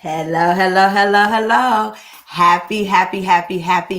Hello, hello, hello, hello. Happy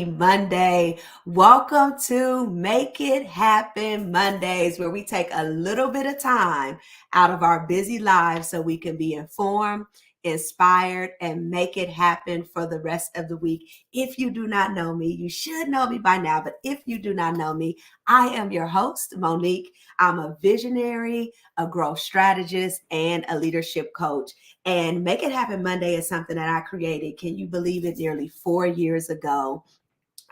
Monday. Welcome to Make It Happen Mondays, where we take a little bit of time out of our busy lives so we can be informed, inspired, and make it happen for the rest of the week. If you do not know me, you should know me by now, but if you do not know me, I am your host, Monique. I'm a visionary, a growth strategist, and a leadership coach. And Make It Happen Monday is something that I created. Can you believe it? Nearly 4 years ago.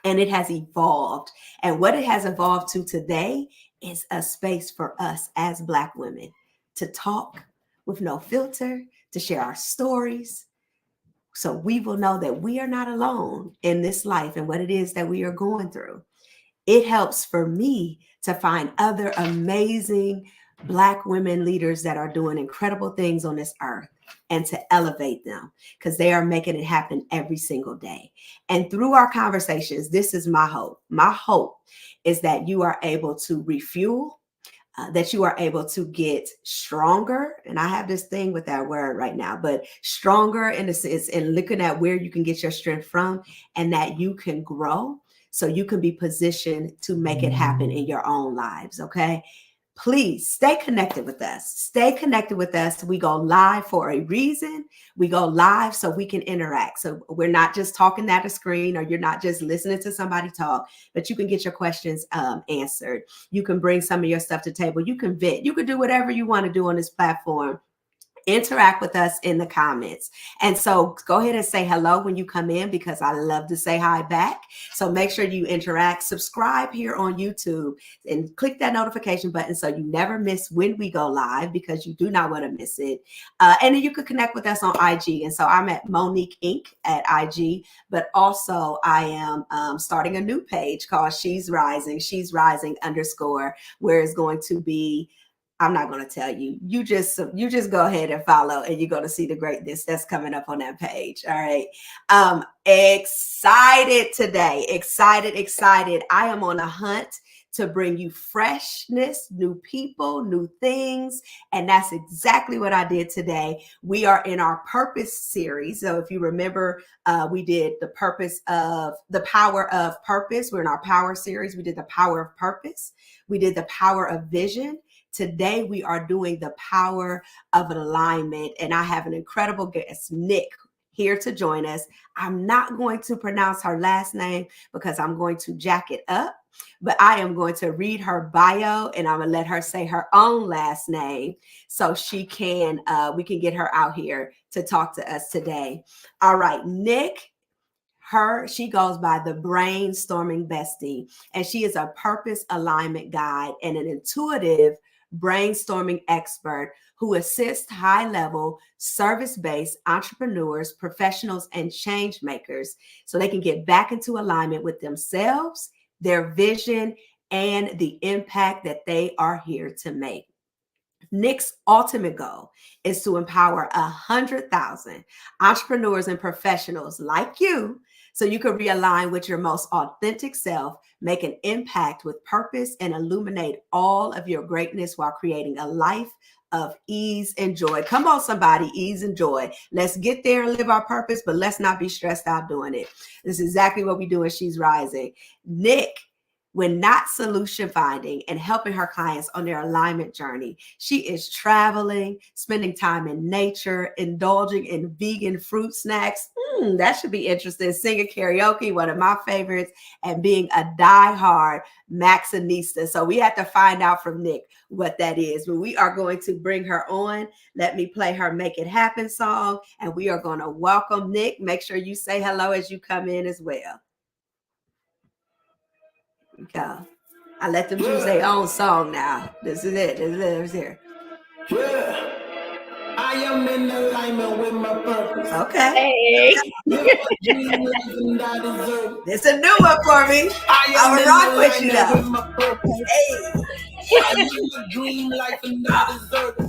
And it has evolved. And what it has evolved to today is a space for us as Black women to talk with no filter, to share our stories. So we will know that we are not alone in this life and what it is that we are going through. It helps for me to find other amazing Black women leaders that are doing incredible things on this earth and to elevate them because they are making it happen every single day. And through our conversations, this is my hope. My hope is that you are able to refuel, that you are able to get stronger. And I have this thing with that word right now, but stronger in the sense in looking at where you can get your strength from and that you can grow so you can be positioned to make it happen in your own lives. Okay. Please stay connected with us. Stay connected with us. We go live for a reason. We go live so we can interact. So we're not just talking at a screen or you're not just listening to somebody talk, but you can get your questions answered. You can bring some of your stuff to the table. You can vent. You can do whatever you want to do on this platform. Interact with us in the comments. And so go ahead and say hello when you come in because I love to say hi back. So make sure you interact, subscribe here on YouTube and click that notification button so you never miss when we go live because you do not want to miss it. And then you could connect with us on IG. And so I'm at Monique Inc. at IG, but also I am starting a new page called She's Rising _ where it's going to be, I'm not going to tell you. You just go ahead and follow, and you're going to see the greatness that's coming up on that page. All right. Excited today. Excited. I am on a hunt to bring you freshness, new people, new things. And that's exactly what I did today. We are in our purpose series. So if you remember, we did the power of purpose. We're in our power series. We did the power of purpose. We did the power of vision. Today, we are doing the power of alignment, and I have an incredible guest, Nick, here to join us. I'm not going to pronounce her last name because I'm going to jack it up, but I am going to read her bio, and I'm going to let her say her own last name so we can get her out here to talk to us today. All right, Nick. She goes by the Brainstorming Bestie, and she is a purpose alignment guide and an intuitive brainstorming expert who assists high-level service-based entrepreneurs, professionals, and change makers so they can get back into alignment with themselves, their vision, and the impact that they are here to make. Nick's ultimate goal is to empower 100,000 entrepreneurs and professionals like you so you can realign with your most authentic self, make an impact with purpose, and illuminate all of your greatness while creating a life of ease and joy. Come on, somebody, ease and joy. Let's get there and live our purpose, but let's not be stressed out doing it. This is exactly what we do in She's Rising. Nick, when not solution finding and helping her clients on their alignment journey, she is traveling, spending time in nature, indulging in vegan fruit snacks. That should be interesting. Singing karaoke, one of my favorites, and being a diehard Maxinista. So we had to find out from Nick what that is. But we are going to bring her on. Let me play her Make It Happen song, and we are going to welcome Nick. Make sure you say hello as you come in as well. Go. I let them choose their own song now. This is it. This is here. Yeah. I am in alignment with my purpose. Okay. Hey. This a new one for me. I will rock with you though. With my purpose. Hey. I live my dream life and I deserve it.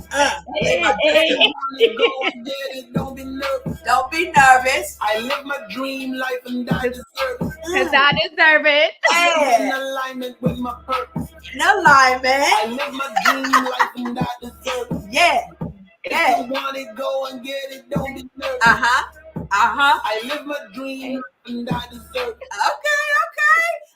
Don't be nervous. Don't be nervous. I live my dream life and I deserve it. Because I deserve it. I'm in alignment with my purpose. In alignment. I live my dream life and I deserve it. Yeah. If you want it, go and get it. Don't be nervous. I live my dream and I deserve it. Okay.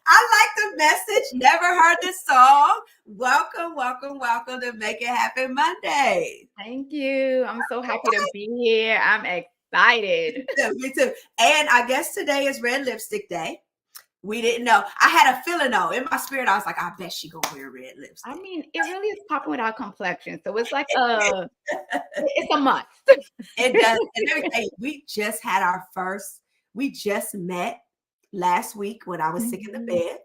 I like the message. Never heard this song. Welcome to Make It Happen Monday. Thank you. I'm so happy to be here. I'm excited. Me too. And I guess today is Red Lipstick Day. We didn't know. I had a feeling though. In my spirit, I was like, I bet she gonna wear red lipstick. I mean, it really is popping with our complexion. So it's like it's a must. It does. And let me tell you, we just met last week when I was sick in the bed.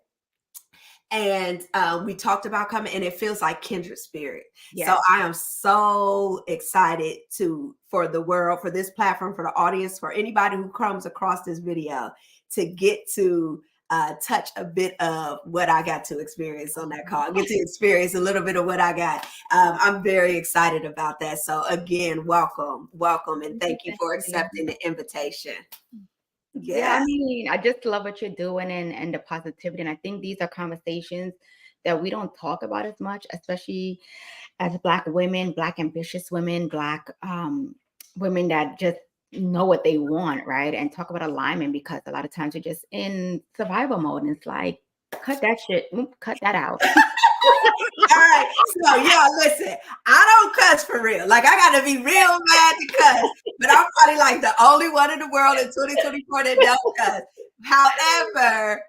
And we talked about coming, and it feels like kindred spirit. Yes. So I am so excited for the world, for this platform, for the audience, for anybody who comes across this video to get to touch a bit of what I got to experience on that call, get to experience a little bit of what I got. I'm very excited about that. So again, welcome. And thank you for accepting the invitation. Yeah, I mean, I just love what you're doing and the positivity. And I think these are conversations that we don't talk about as much, especially as Black women, Black ambitious women, Black women that just know what they want, right? And talk about alignment, because a lot of times you're just in survival mode and it's like, cut that shit, cut that out. All right, so y'all listen, I don't cuss for real. Like, I gotta be real mad to cuss, but I'm probably like the only one in the world in 2024 that don't cuss. However,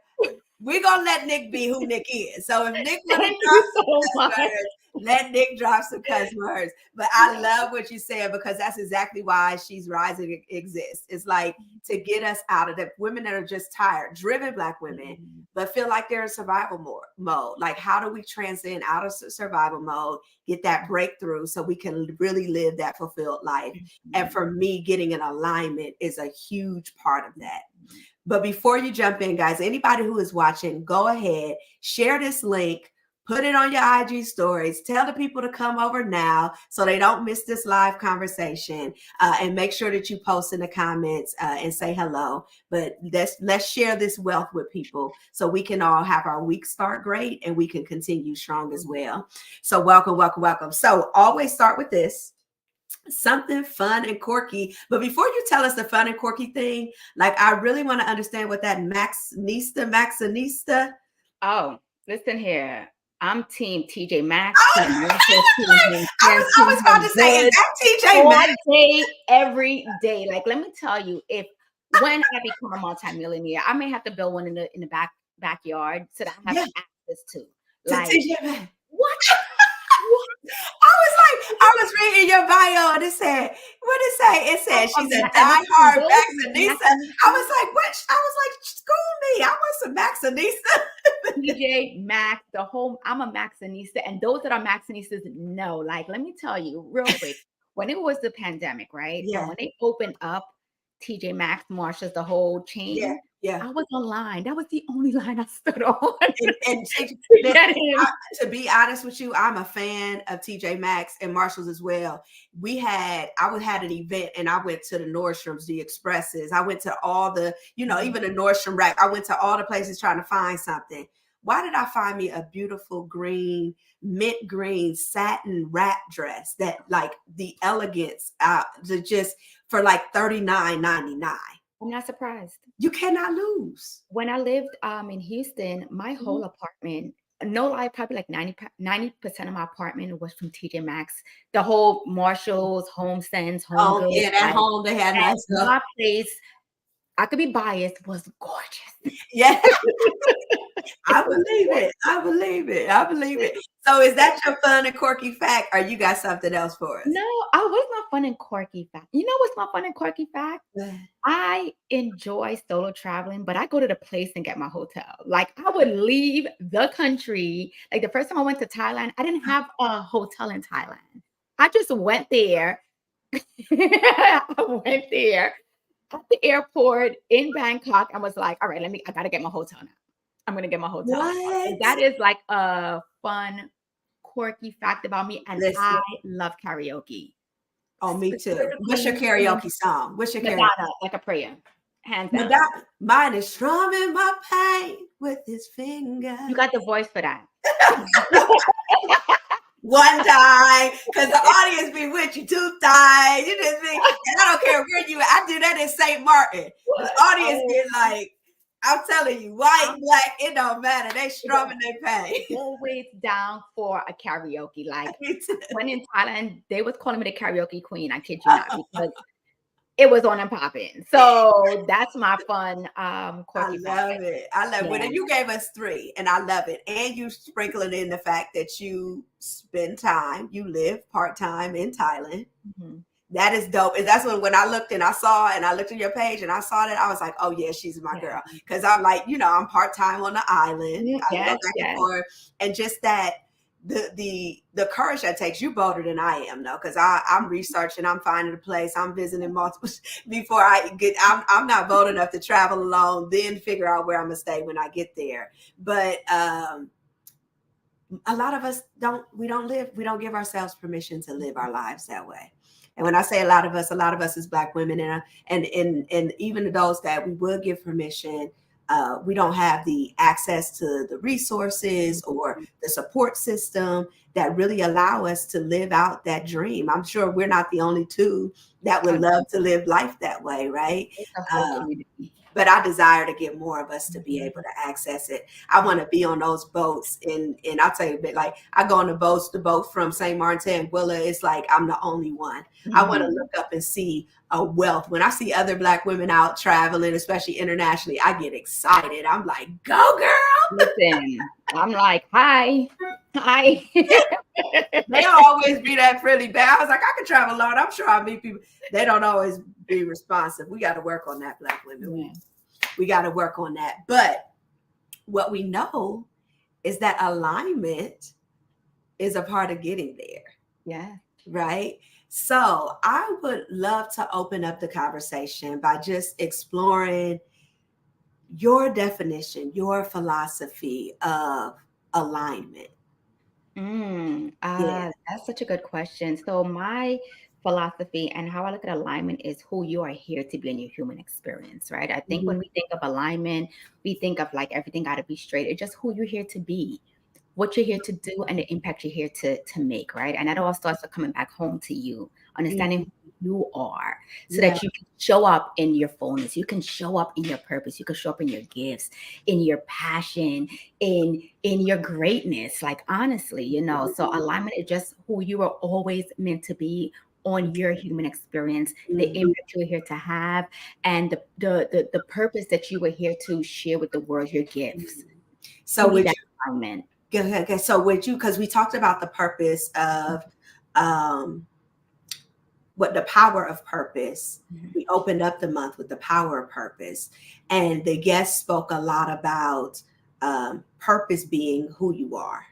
we're gonna let Nick be who Nick is. So if Nick wants to drop some cuss words, let Nick drop some cuss words. But I love what you said, because that's exactly why She's Rising exists. It's like to get us out of the women that are just tired, driven Black women, but feel like they're in survival mode. Like, how do we transcend out of survival mode, get that breakthrough so we can really live that fulfilled life? And for me, getting an alignment is a huge part of that. But before you jump in, guys, anybody who is watching, go ahead, share this link, put it on your IG stories, tell the people to come over now so they don't miss this live conversation, and make sure that you post in the comments and say hello. But let's share this wealth with people so we can all have our week start great and we can continue strong as well. So welcome. So always start with this. Something fun and quirky. But before you tell us the fun and quirky thing, like, I really want to understand what that Maxxinista. Oh, listen here. I'm team TJ Maxx. I was about to say, is that TJ Maxx? All day, every day. Like, let me tell you, when I become a multimillionaire, I may have to build one in the backyard so that I have access to. Like, TJ Maxx. What? I was reading your bio and it said, what did it say? It said she's a diehard Maxxinista. I was like, what? I was like, school me. I want some Maxxinista. TJ Maxx, I'm a Maxxinista. And those that are Maxxinistas know, like, let me tell you real quick, when it was the pandemic, right? Yeah. And when they opened up TJ Maxx, Marshalls, the whole chain. Yeah. I was online. That was the only line I stood on. And to be honest with you, I'm a fan of TJ Maxx and Marshalls as well. I had an event and I went to the Nordstroms, the Expresses. I went to all the, even the Nordstrom rack. I went to all the places trying to find something. Why did I find me a beautiful mint green satin wrap dress that, like, the elegance, just for like $39.99? I'm not surprised. You cannot lose. When I lived in Houston, my whole apartment, no lie, probably like 90% of my apartment was from TJ Maxx. The whole Marshalls, HomeSense, Home Goods. Yeah, that home they had nice stuff. My place, I could be biased, was gorgeous. Yeah. I believe it. So is that your fun and quirky fact, or you got something else for us? No, what's my fun and quirky fact? You know what's my fun and quirky fact? I enjoy solo traveling, but I go to the place and get my hotel. Like, I would leave the country. Like, the first time I went to Thailand, I didn't have a hotel in Thailand. I just went there. I went there at the airport in Bangkok and was like, all right, I got to get my hotel now. I'm going to get my hotel. What? That is like a fun, quirky fact about me. And I love karaoke. Oh, me too. What's your karaoke song? Madonna, like a prayer. Hands down. Mine is strumming my pain with his fingers. You got the voice for that. one time because the audience be with you 2 times. You just be, and I don't care where you. I do that in St. Martin. The audience get like, I'm telling you, white, black, it don't matter. They strumming their pain. Always down for a karaoke. Like when in Thailand, they was calling me the karaoke queen. I kid you not, because it was on and popping. So that's my fun. Quirky I love it. I love it. Yeah. And you gave us 3, and I love it. And you sprinkling in the fact that you spend time, you live part-time in Thailand. Mm-hmm. That is dope. And that's when I looked and I saw, and I looked at your page and I saw that, I was like, oh yeah, she's my girl. Because I'm like, I'm part-time on the island. I go back and forth. And just that the courage that takes, you bolder than I am though, because I'm researching, I'm finding a place, I'm visiting multiple before I get. I'm not bold enough to travel alone, then figure out where I'm gonna stay when I get there. But a lot of us we don't give ourselves permission to live our lives that way. And when I say a lot of us is Black women, and even those that we would give permission, we don't have the access to the resources or the support system that really allow us to live out that dream. I'm sure we're not the only 2 that would love to live life that way, right? But I desire to get more of us to be able to access it. I want to be on those boats, and I'll tell you a bit, like I go on the boat from St. Martin to Anguilla. It's like I'm the only one. I want to look up and see a wealth. When I see other Black women out traveling, especially internationally, I get excited. I'm like, go girl. Listen, I'm like, hi. They don't always be that friendly back. I was like, I can travel alone. I'm sure I'll meet people. They don't always be responsive. We got to work on that, Black women. Yeah. We got to work on that. But what we know is that alignment is a part of getting there. Yeah. Right. So I would love to open up the conversation by just exploring your definition, your philosophy of alignment. That's such a good question. So my philosophy and how I look at alignment is who you are here to be in your human experience, right? I think when we think of alignment, we think of like everything got to be straight. It's just who you're here to be, what you're here to do, and the impact you're here to make, right? And that all starts with coming back home to you, understanding who you are, so that you can show up in your fullness, you can show up in your purpose, you can show up in your gifts, in your passion, in your greatness. Like honestly, so alignment is just who you are always meant to be on your human experience, the impact you're here to have, and the purpose that you were here to share with the world, your gifts. So with alignment. Okay, so with you, because we talked about the purpose of what the power of purpose. We opened up the month with the power of purpose, and the guest spoke a lot about purpose being who you are,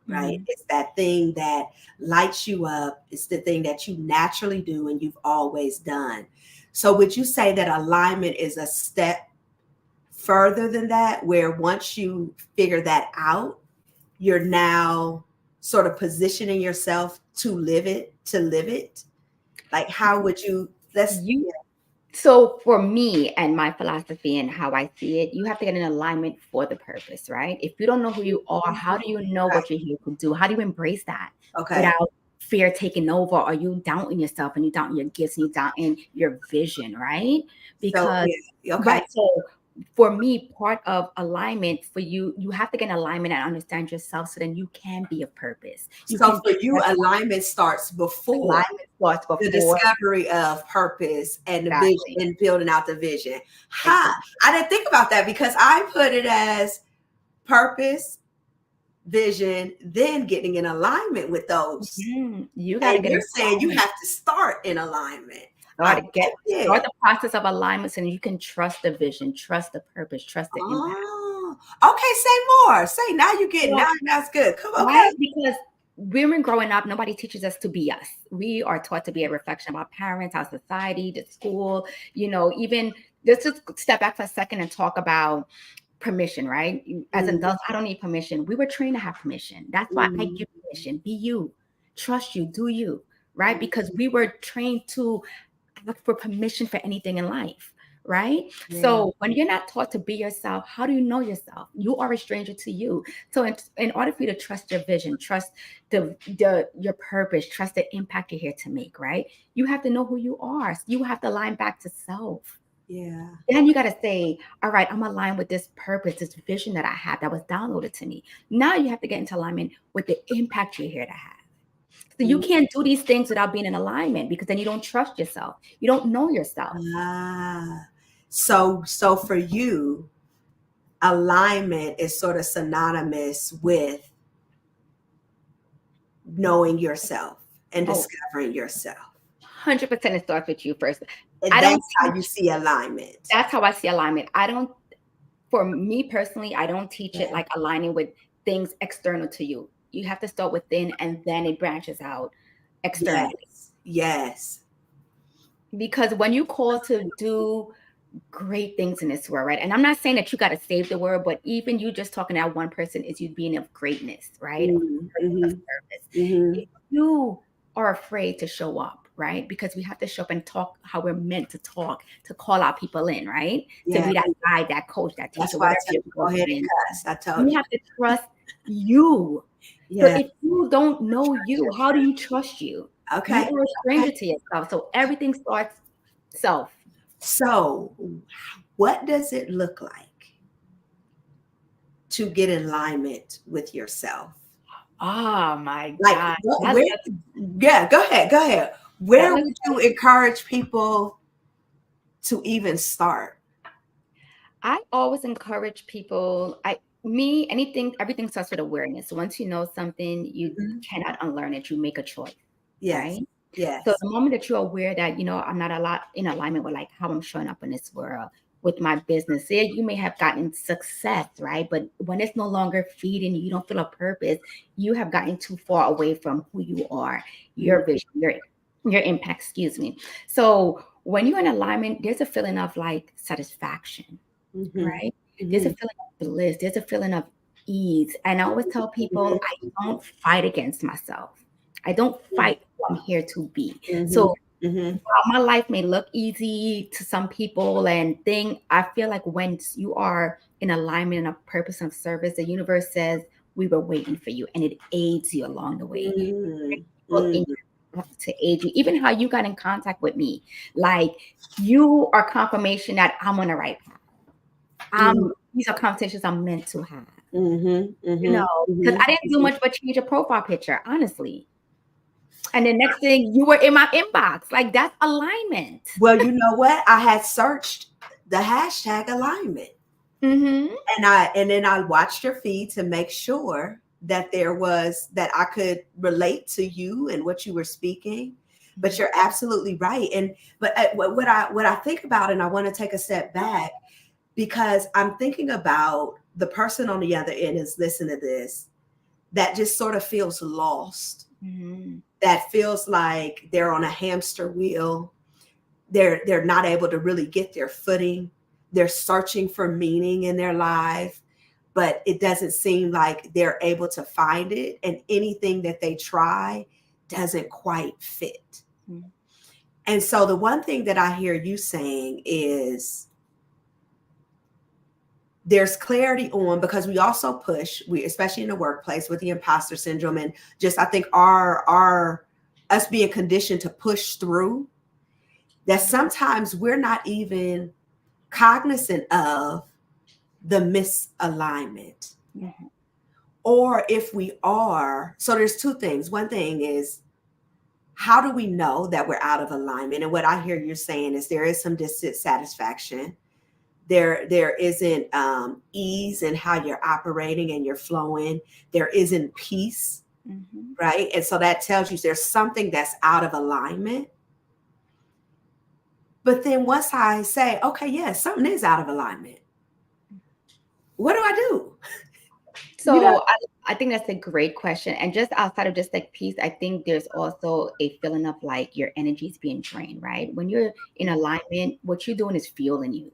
right? It's that thing that lights you up. It's the thing that you naturally do and you've always done. So would you say that alignment is a step further than that, where once you figure that out, you're now sort of positioning yourself to live it? Like, how would you, So for me and my philosophy and how I see it, you have to get in alignment for the purpose, right? If you don't know who you are, how do you know what you're here to do? How do you embrace that without fear taking over, or you doubting yourself and you doubting your gifts and you doubting your vision, right? Because so for me, part of alignment for you, you have to get in alignment and understand yourself, so then you can be of purpose. So for you, alignment starts before the discovery of purpose and the vision and building out the vision. I didn't think about that, because I put it as purpose, vision, then getting in alignment with those. You got to get. You're saying you have to start in alignment. Start the process of alignment, so you can trust the vision, trust the purpose, trust the impact. Okay, say more. Say now you get now. That's good. Come on, okay. Because women growing up, nobody teaches us to be us. We are taught to be a reflection of our parents, our society, the school. Even let's just step back for a second and talk about permission, right? As adults, I don't need permission. We were trained to have permission. That's why I give permission. Be you, trust you, do you, right? Because we were trained to look for permission for anything in life, right? Yeah. So when you're not taught to be yourself, how do you know yourself? You are a stranger to you. So in order for you to trust your vision, trust your purpose, trust the impact you're here to make, right? You have to know who you are. You have to align back to self. Yeah. Then you got to say, all right, I'm aligned with this purpose, this vision that I have that was downloaded to me. Now you have to get into alignment with the impact you're here to have. So you can't do these things without being in alignment, because then you don't trust yourself. You don't know yourself. So for you, alignment is sort of synonymous with knowing yourself and discovering yourself. 100% it starts with you first. And that's how you see alignment. That's how I see alignment. For me personally, I don't teach it like aligning with things external to you. You have to start within, and then it branches out externally. Yes. Because when you call to do great things in this world, right? And I'm not saying that you got to save the world, but even you just talking to one person is you being of greatness, right? Of service. If you are afraid to show up, right? Because we have to show up and talk how we're meant to talk, to call our people in, right? To be that guide, that coach, that teacher. That's why I tell you, go ahead and cuss. I told you. You have to trust you. So if you don't know you, how do you trust you? Okay. You are a stranger to yourself. So everything starts self. So what does it look like to get in alignment with yourself? Oh my God. Go ahead. Where would you encourage people to even start? I always encourage people, everything starts with awareness. Once you know something, you cannot unlearn it. You make a choice. Yes. Right? Yes. So the moment that you're aware that, I'm not a lot in alignment with like how I'm showing up in this world with my business, you may have gotten success, right? But when it's no longer feeding you don't feel a purpose, you have gotten too far away from who you are, your vision, your impact, excuse me. So when you're in alignment, there's a feeling of like satisfaction, right? There's a feeling of bliss. There's a feeling of ease. And I always tell people, I don't fight against myself. I don't fight who I'm here to be. So while my life may look easy to some people I feel like when you are in alignment and a purpose of service, the universe says, we were waiting for you, and it aids you along the way. To aid you, even how you got in contact with me, like you are confirmation that I'm on the right path. These are conversations I'm meant to have. Because I didn't do much but change a profile picture, honestly. And the next thing, you were in my inbox. Like, that's alignment. Well, you know what? I had searched the hashtag alignment. And then I watched your feed to make sure that that I could relate to you and what you were speaking. But you're absolutely right. But what I think about, and I want to take a step back, because I'm thinking about the person on the other end is listening to this, that just sort of feels lost. That feels like they're on a hamster wheel. They're not able to really get their footing. They're searching for meaning in their life, but it doesn't seem like they're able to find it. And anything that they try doesn't quite fit. And so the one thing that I hear you saying is there's clarity on, because we also push, especially in the workplace with the imposter syndrome, and just, I think us being conditioned to push through, that sometimes we're not even cognizant of the misalignment. Or if we are, so there's two things. One thing is, how do we know that we're out of alignment? And what I hear you saying is there is some dissatisfaction. There isn't ease in how you're operating and you're flowing. There isn't peace, right? And so that tells you there's something that's out of alignment. But then once I say, okay, yes, something is out of alignment, what do I do? So I think that's a great question. And just outside of just like peace, I think there's also a feeling of like your energy is being drained, right? When you're in alignment, what you're doing is fueling you.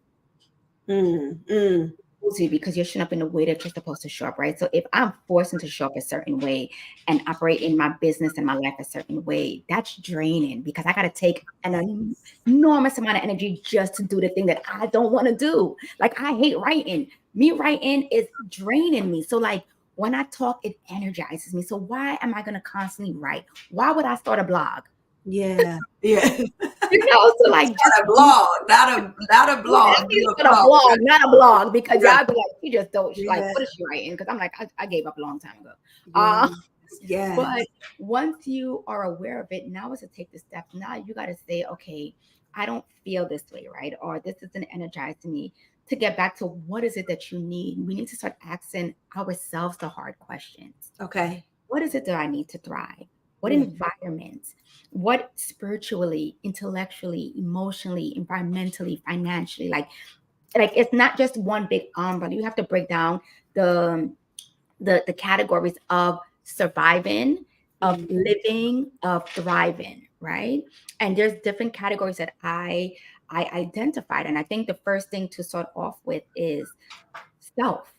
you because you're showing up in the way that you're supposed to show up, right? So if I'm forced to show up a certain way and operate in my business and my life a certain way, that's draining because I got to take an enormous amount of energy just to do the thing that I don't want to do. Like I hate writing. Me writing is draining me. So like when I talk, it energizes me. So why am I going to constantly write? Why would I start a blog? Yeah. Yeah. So like just a blog, not a blog. a blog, not a blog, because Right. y'all be like, you just don't like, Yeah. what is she writing? Because I'm like, I gave up a long time ago. Yes. But once you are aware of it, now is to take the steps. Now you got to say, okay, I don't feel this way, right? Or this isn't energizing me. To get back to what is it that you need, we need to start asking ourselves the hard questions. Okay. What is it that I need to thrive? What environments? What spiritually, intellectually, emotionally, environmentally, financially? Like it's not just one big umbrella. You have to break down the categories of surviving, of living, of thriving, right? And there's different categories that I identified. And I think the first thing to start off with is self.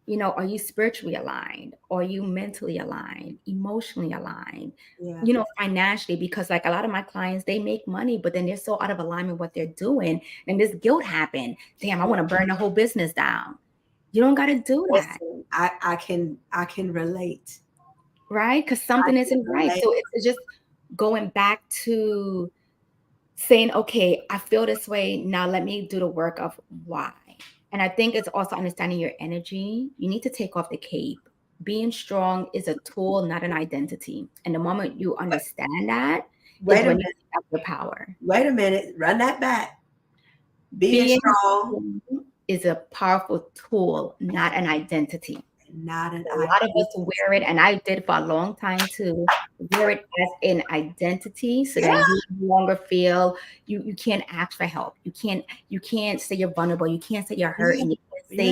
Are you spiritually aligned? Are you mentally aligned, emotionally aligned, financially? Because like a lot of my clients, they make money, but then they're so out of alignment with what they're doing. And this guilt happened. Damn, I want to burn the whole business down. You don't got to do that. I can relate. Right? Because something isn't right. So it's just going back to saying, okay, I feel this way. Now let me do the work of why. And I think it's also understanding your energy. You need to take off the cape. Being strong is a tool, not an identity. And the moment you understand that, is when you have your power. Wait a minute. Run that back. Being strong is a powerful tool, not an identity. Not an A lot of us wear it, and I did for a long time too, wear it as an identity so that you no longer feel you can't ask for help. You can't say you're vulnerable. You can't say you're hurt, and you can't say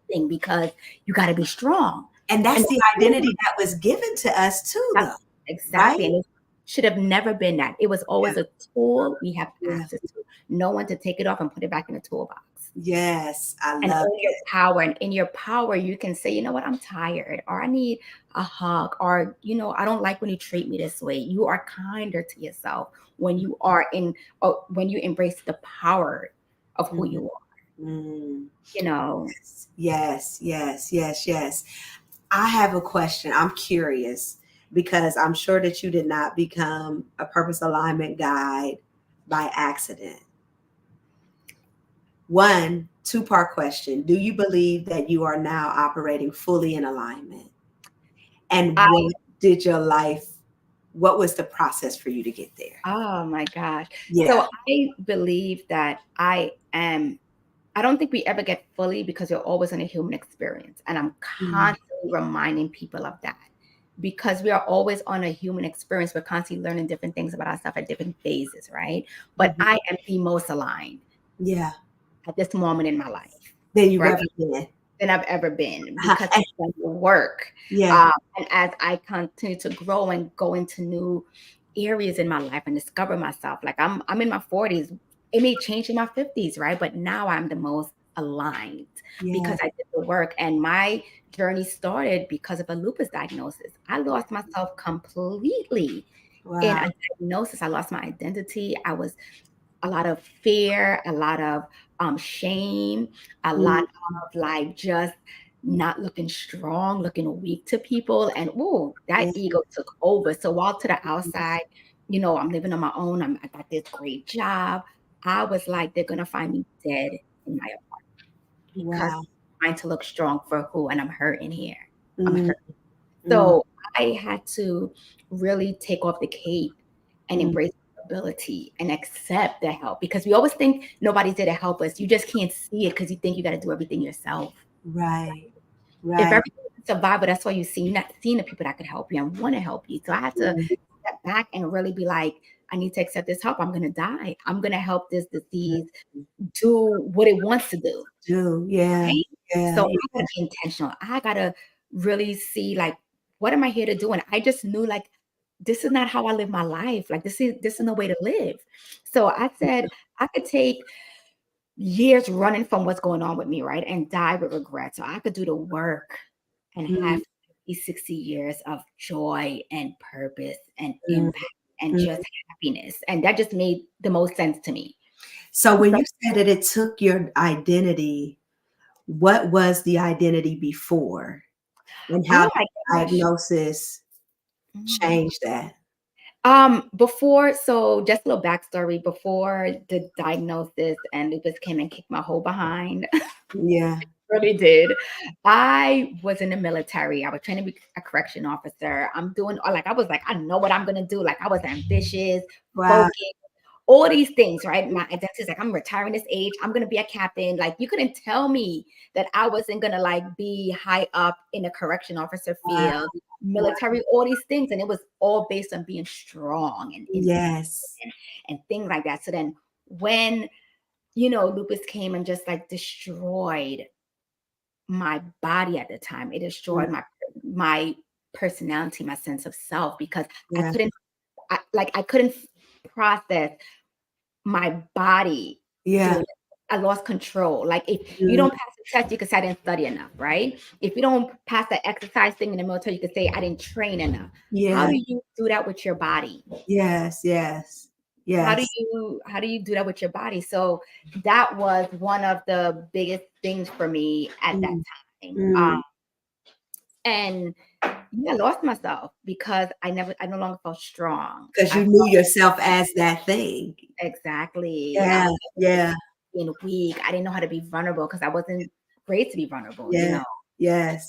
anything because you got to be strong. And that's the identity that was given to us too, though. Exactly. And it should have never been that. It was always a tool we have access to. No one to take it off and put it back in the toolbox. Yes, I love in your power. And in your power, you can say, you know what, I'm tired, or I need a hug, or, I don't like when you treat me this way. You are kinder to yourself when you are when you embrace the power of who you are. Yes. I have a question. I'm curious because I'm sure that you did not become a purpose alignment guide by accident. One, two-part question. Do you believe that you are now operating fully in alignment? And what was the process for you to get there? Oh my gosh. Yeah. So I believe that I don't think we ever get fully because you're always in a human experience. And I'm constantly reminding people of that because we are always on a human experience. We're constantly learning different things about ourselves at different phases, right? But I am the most aligned. Yeah. At this moment in my life. Than you've ever been. Than I've ever been because I've done the work. Yeah. And as I continue to grow and go into new areas in my life and discover myself, like I'm in my 40s. It may change in my 50s, right? But now I'm the most aligned because I did the work. And my journey started because of a lupus diagnosis. I lost myself completely in a diagnosis. I lost my identity. I was a lot of fear, a lot of shame, a lot of like just not looking strong, looking weak to people. And that ego took over. So while to the outside, I'm living on my own. I got this great job. I was like, they're going to find me dead in my apartment because I'm trying to look strong for who? And I'm hurting here. I'm hurting. So I had to really take off the cape and embrace ability and accept the help because we always think nobody's there to help us. You just can't see it because you think you got to do everything yourself. Right. If everything is survival, that's why you see you're not seeing the people that could help you and want to help you. So I had to step back and really be like, I need to accept this help. I'm going to die. I'm going to help this disease do what it wants to do. Right? So I got to be intentional. I got to really see like, what am I here to do? And I just knew like, this is not how I live my life. Like this is no way to live. So I said I could take years running from what's going on with me, right? And die with regret. So I could do the work and have 60 years of joy and purpose and impact and just happiness. And that just made the most sense to me. So when you said that it took your identity, what was the identity before? And how Oh did my the gosh. diagnosis change that? Before, so just a little backstory, before the diagnosis and lupus came and kicked my whole behind, Yeah. really did. I was in the military. I was trying to be a correction officer. I'm doing like I was like, I know what I'm gonna do. Like I was ambitious, Wow. focused, all these things, right? My identity is like, I'm retiring this age, I'm gonna be a captain. Like you couldn't tell me that I wasn't gonna like be high up in a correction officer Wow. field, military, all these things. And it was all based on being strong and Yes. and things like that. So then when lupus came and just like destroyed my body at the time, it destroyed my personality, my sense of self, because Yeah. I couldn't process my body Yeah. doing it. I lost control. Like if you don't pass the test, you could say I didn't study enough, right? If you don't pass the exercise thing in the military, you could say I didn't train enough. Yeah. How do you do that with your body? Yes. Yes. How do Yes. you do that with your body? So that was one of the biggest things for me at that time. And I lost myself because I no longer felt strong. Because I you knew yourself as that thing. exactly. I Yeah. was Yeah. being weak. I didn't know how to be vulnerable because I wasn't great to be vulnerable, Yeah. Yes.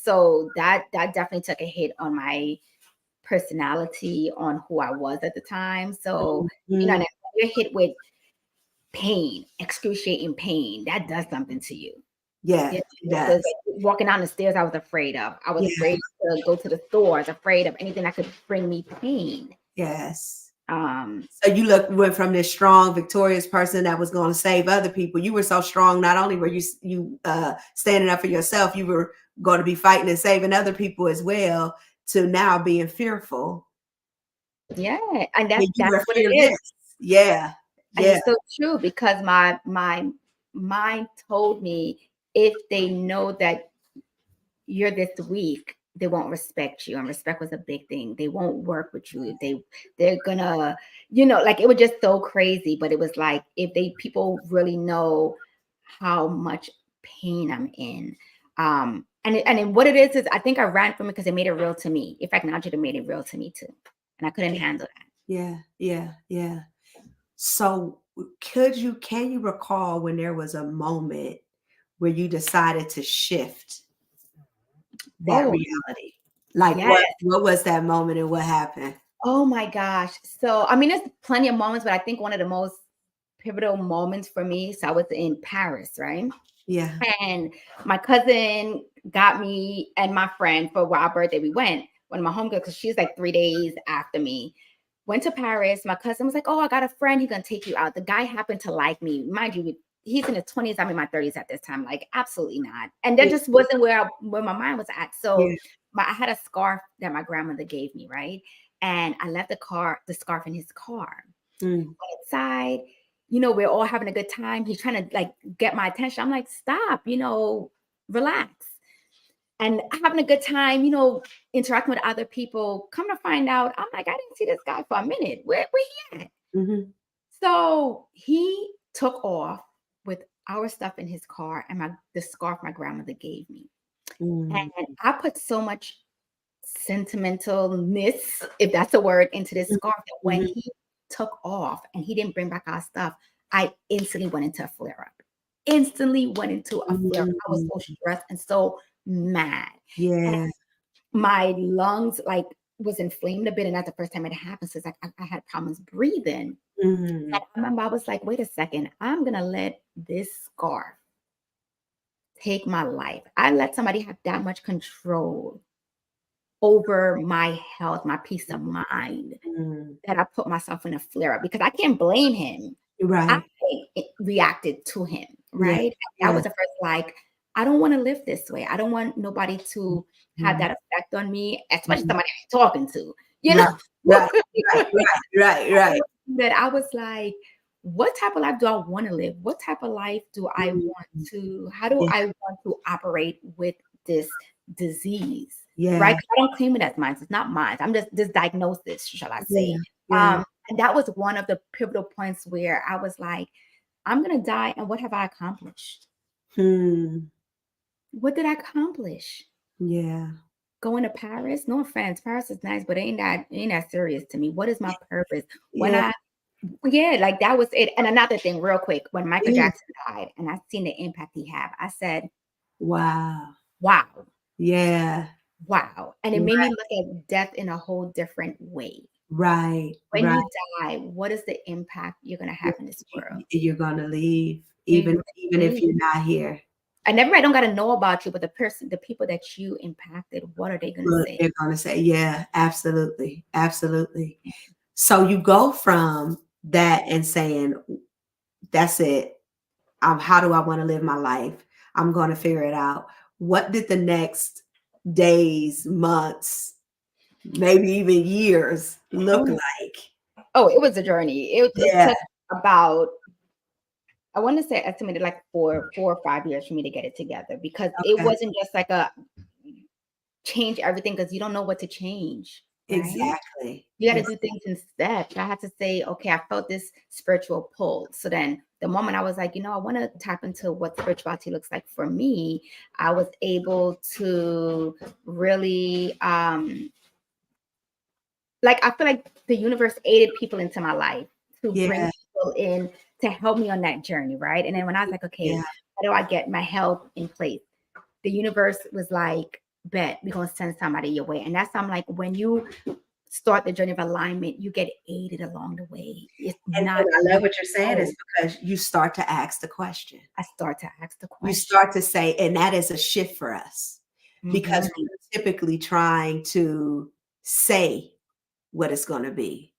So that definitely took a hit on my personality, on who I was at the time. So, and when you're hit with pain, excruciating pain, that does something to you. Yeah. It So does. it's like walking down the stairs, I was afraid of. I was Yeah. afraid to go to the store. I was afraid of anything that could bring me pain. Yes. Um, So you went from this strong, victorious person that was going to save other people. You were so strong. Not only were you standing up for yourself, you were going to be fighting and saving other people as well. To now being fearful. yeah, and You that's were what it is. fearless. Yeah. And Yeah. it's so true because my mind told me if they know that you're this weak, they won't respect you. And respect was a big thing. They won't work with you. They're gonna, like it was just so crazy. But it was like if people really know how much pain I'm in. And what it is I think I ran from it because it made it real to me. If I acknowledge it, it made it real to me too. And I couldn't handle that. Yeah. Yeah. Yeah. So can you recall when there was a moment where you decided to shift that Oh, reality? Like yes. what was that moment and what happened? Oh my gosh. So, I mean, there's plenty of moments, but I think one of the most pivotal moments for me. So I was in Paris, right? Yeah. And my cousin got me and my friend for our birthday. We went, one of my homegirls, because she's like 3 days after me. Went to Paris. My cousin was like, "Oh, I got a friend. He's gonna take you out." The guy happened to like me. Mind you, he's in his 20s. I'm in my 30s at this time. Like, absolutely not. And that just wasn't where my mind was at. So Yeah. I had a scarf that my grandmother gave me, right? And I left the scarf in his car. Inside, we're all having a good time. He's trying to like get my attention. I'm like, stop, relax. And having a good time, interacting with other people. Come to find out, I'm like, I didn't see this guy for a minute. Where he at? So he took off with our stuff in his car and the scarf my grandmother gave me. And I put so much sentimentalness, if that's a word, into this scarf that when he took off and he didn't bring back our stuff, I instantly went into a flare up. Instantly went into a flare up. I was so stressed and so mad. Yeah. And my lungs like was inflamed a bit, and that's the first time it happened since I had problems breathing. And I remember I was like, wait a second, I'm gonna let this scarf take my life. I let somebody have that much control over my health, my peace of mind, that I put myself in a flare up because I can't blame him. Right. I reacted to him, Yeah. right? That was the first, like, I don't want to live this way. I don't want nobody to have that effect on me, especially somebody I'm talking to, Right. Right. Right. Right. Right. That I was like, what type of life do I want to live? What type of life do I want to, how do I want to operate with this disease? Right? 'Cause I don't claim it as mine. It's not mine. I'm just this diagnosis, shall I say. And that was one of the pivotal points where I was like, I'm going to die. And what have I accomplished? What did I accomplish? Yeah. Going to Paris? No offense. Paris is nice, but ain't that serious to me. What is my purpose? When like that was it. And another thing, real quick, when Michael Jackson died and I seen the impact he had, I said, wow. Yeah. Wow. And it made me look at death in a whole different way. Right. When you die, what is the impact you're going to have in this world? You're going to leave, even if you're not here. And everybody don't got to know about you, but the people that you impacted, what are they going to say? They're going to say, yeah, absolutely. Absolutely. So you go from that and saying, that's it. How do I want to live my life? I'm going to figure it out. What did the next days, months, maybe even years look like? Oh, it was a journey. It took about, I want to say estimated like 4 or 5 years for me to get it together, because it wasn't just like a change everything, because you don't know what to change. Right? Exactly. You got to do things in steps. I had to say, okay, I felt this spiritual pull. So then the moment I was like, I want to tap into what spirituality looks like for me, I was able to really, like, I feel like the universe aided people into my life to bring people in to help me on that journey, right? And then when I was like, okay, how do I get my health in place? The universe was like, bet, we're going to send somebody your way. And that's, I'm like, when you start the journey of alignment, you get aided along the way. It's not. I love what you're saying is because you start to ask the question. I start to ask the question. You start to say, and that is a shift for us, because we're typically trying to say what it's going to be,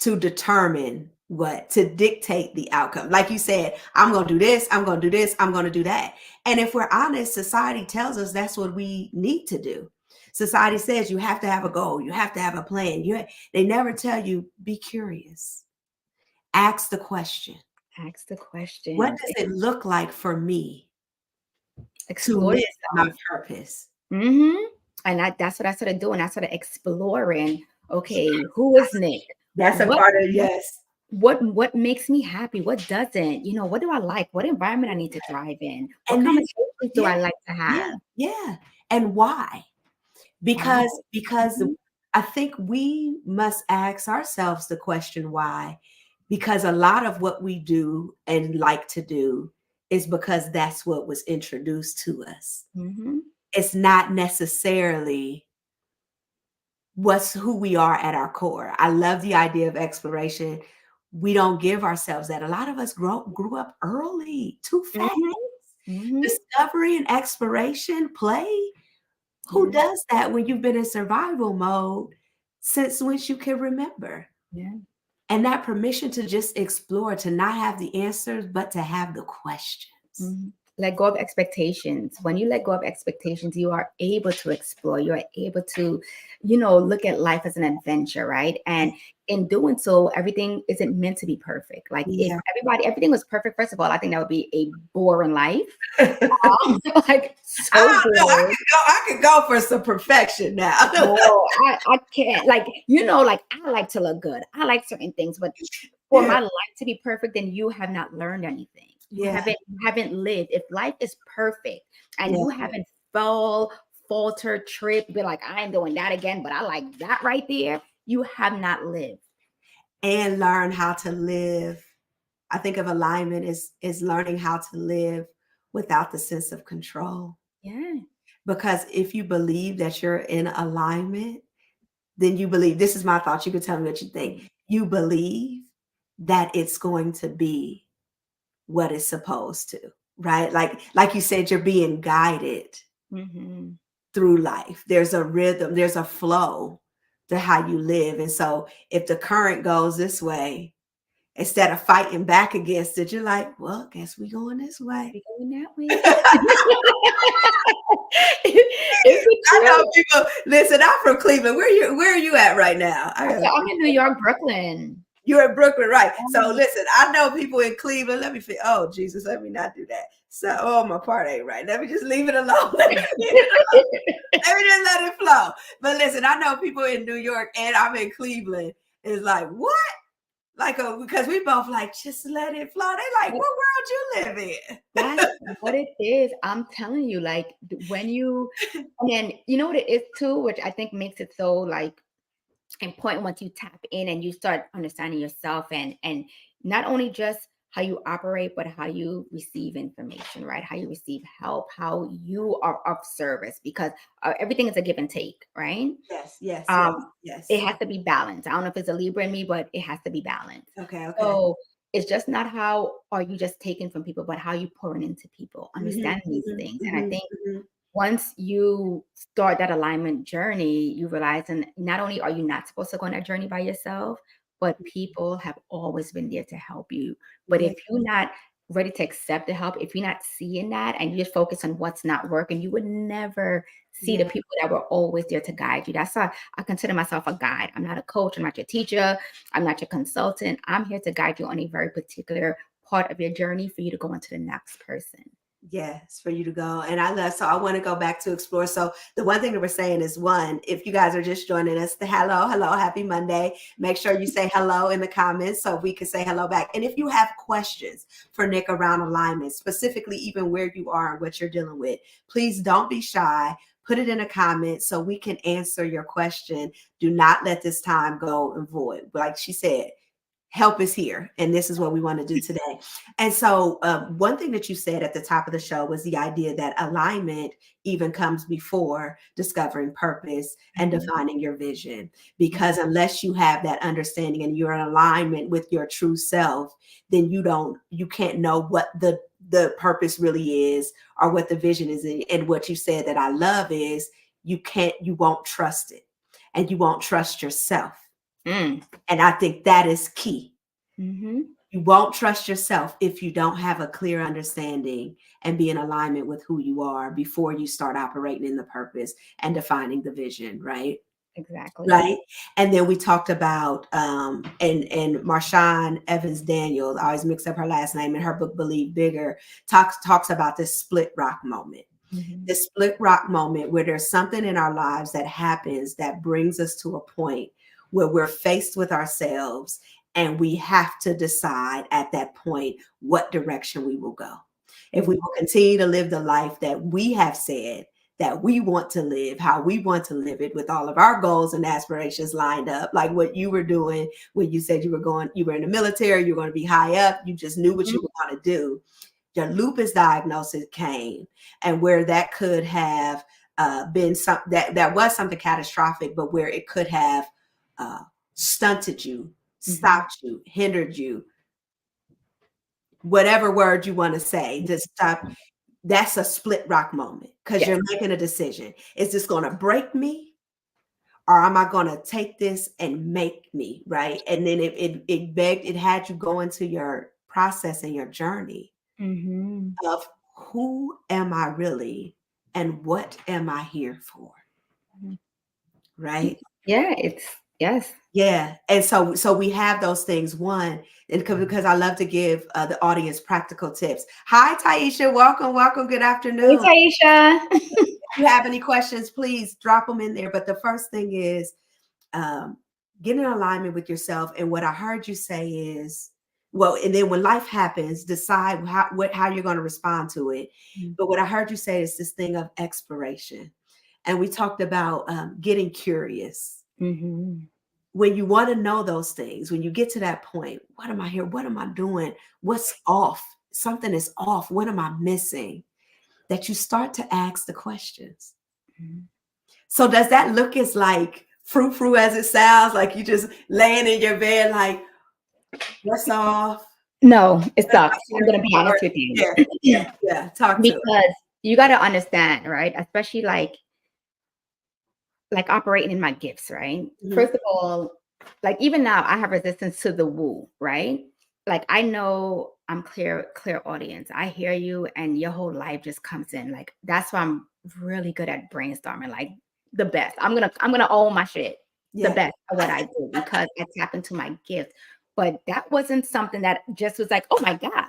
to determine to dictate the outcome. Like you said, I'm going to do this, I'm going to do this, I'm going to do that. And if we're honest, society tells us that's what we need to do. Society says you have to have a goal, you have to have a plan. They never tell you, be curious. Ask the question. Ask the question. What does it look like for me to live my purpose? And that's what I started doing. I started exploring, okay, who is Nick? That's a part of, what makes me happy? What doesn't? What do I like? What environment I need to thrive in? What conversations do I like to have? Yeah. And why? Because I think we must ask ourselves the question why, because a lot of what we do and like to do is because that's what was introduced to us. It's not necessarily who we are at our core. I love the idea of exploration. We don't give ourselves that. A lot of us grew up early, too fast. Discovery and exploration, play. Who does that when you've been in survival mode since you can remember? And that permission to just explore, to not have the answers, but to have the questions. Let go of expectations. When you let go of expectations, you are able to explore. You are able to, look at life as an adventure, right? And in doing so, everything isn't meant to be perfect. Like if everything was perfect, first of all, I think that would be a boring life. Like so boring. I could go for some perfection now. No, I can't. Like, I like to look good. I like certain things, but for my life to be perfect, then you have not learned anything. You haven't lived. If life is perfect and you haven't faltered, tripped, be like, I ain't doing that again, but I like that right there, you have not lived. And learn how to live. I think of alignment is learning how to live without the sense of control. Yeah. Because if you believe that you're in alignment, then you believe, this is my thoughts, you can tell me what you think. You believe that it's going to be what it's supposed to, right? Like you said, you're being guided through life. There's a rhythm, there's a flow to how you live. And so if the current goes this way, instead of fighting back against it, you're like, well, guess we going this way. We going that way. I know people, listen, I'm from Cleveland. Where are you at right now? I'm in New York, Brooklyn. You're in Brooklyn, right? So listen, I know people in Cleveland. Let me feel. Oh Jesus, let me not do that. So, oh, my part ain't right. Let me just leave it alone. Let me just let it flow. But listen, I know people in New York, and I'm in Cleveland. It's like, what? Like, because we both like, just let it flow. They like, what world you live in? That's what it is. I'm telling you, like when you, and you know what it is too, which I think makes it so like important once you tap in and you start understanding yourself and not only just how you operate, but how you receive information, right? How you receive help, how you are of service, because everything is a give and take, right? Yes. It has to be balanced. I don't know if it's a Libra in me, but it has to be balanced. Okay. So it's just not how are you just taking from people, but how you pouring into people, understanding these things. And I think once you start that alignment journey, you realize, and not only are you not supposed to go on that journey by yourself, but people have always been there to help you. But if you're not ready to accept the help, if you're not seeing that and you just focus on what's not working, you would never see the people that were always there to guide you. That's why I consider myself a guide. I'm not a coach. I'm not your teacher. I'm not your consultant. I'm here to guide you on a very particular part of your journey for you to go into the next person. Yes, for you to go. And so I want to go back to explore. So the one thing that we're saying is, one, if you guys are just joining us, hello, happy Monday. Make sure you say hello in the comments so we can say hello back. And if you have questions for Nick around alignment, specifically even where you are and what you're dealing with, please don't be shy. Put it in a comment so we can answer your question. Do not let this time go in void. Like she said, help is here, and this is what we want to do today. And so one thing that you said at the top of the show was the idea that alignment even comes before discovering purpose and defining your vision, because unless you have that understanding and you're in alignment with your true self, then you can't know what the purpose really is or what the vision is. And what you said that I love is you won't trust it, and you won't trust yourself. And I think that is key. You won't trust yourself if you don't have a clear understanding and be in alignment with who you are before you start operating in the purpose and defining the vision, right? Exactly. Right. And then we talked about and Marshawn Evans Daniels, I always mix up her last name, in her book Believe Bigger, talks about this split rock moment. This split rock moment where there's something in our lives that happens that brings us to a point where we're faced with ourselves, and we have to decide at that point what direction we will go. If we will continue to live the life that we have said that we want to live, how we want to live it, with all of our goals and aspirations lined up, like what you were doing when you said you were in the military, you were going to be high up, you just knew what you were going to do. Your lupus diagnosis came, and where that could have been that was something catastrophic, but where it could have stunted you, stopped you, hindered you, whatever word you want to say to stop. That's a split rock moment, because you're making a decision. Is this going to break me, or am I going to take this and make me, right? And then it had you go into your process and your journey of who am I really and what am I here for? Right? Yeah, yes. Yeah. And so we have those things. One, and because I love to give the audience practical tips. Hi, Taisha. Welcome. Good afternoon. Hey, Taisha. If you have any questions, please drop them in there. But the first thing is get in alignment with yourself. And what I heard you say is, well, and then when life happens, decide how you're going to respond to it. But what I heard you say is this thing of exploration. And we talked about getting curious. When you want to know those things, when you get to that point, what am I here? What am I doing? What's off? Something is off. What am I missing? That you start to ask the questions. So does that look as like frou-frou as it sounds? Like you just laying in your bed like, what's off? No, it sucks. I'm going to be honest with you. Yeah. Talk to because you got to understand, right? Especially like operating in my gifts, right? First of all, like even now I have resistance to the woo, right? Like I know I'm clear audience. I hear you and your whole life just comes in. Like that's why I'm really good at brainstorming, like the best. I'm gonna own my shit, the best at what I do, because I tap into my gift. But that wasn't something that just was like, oh my God,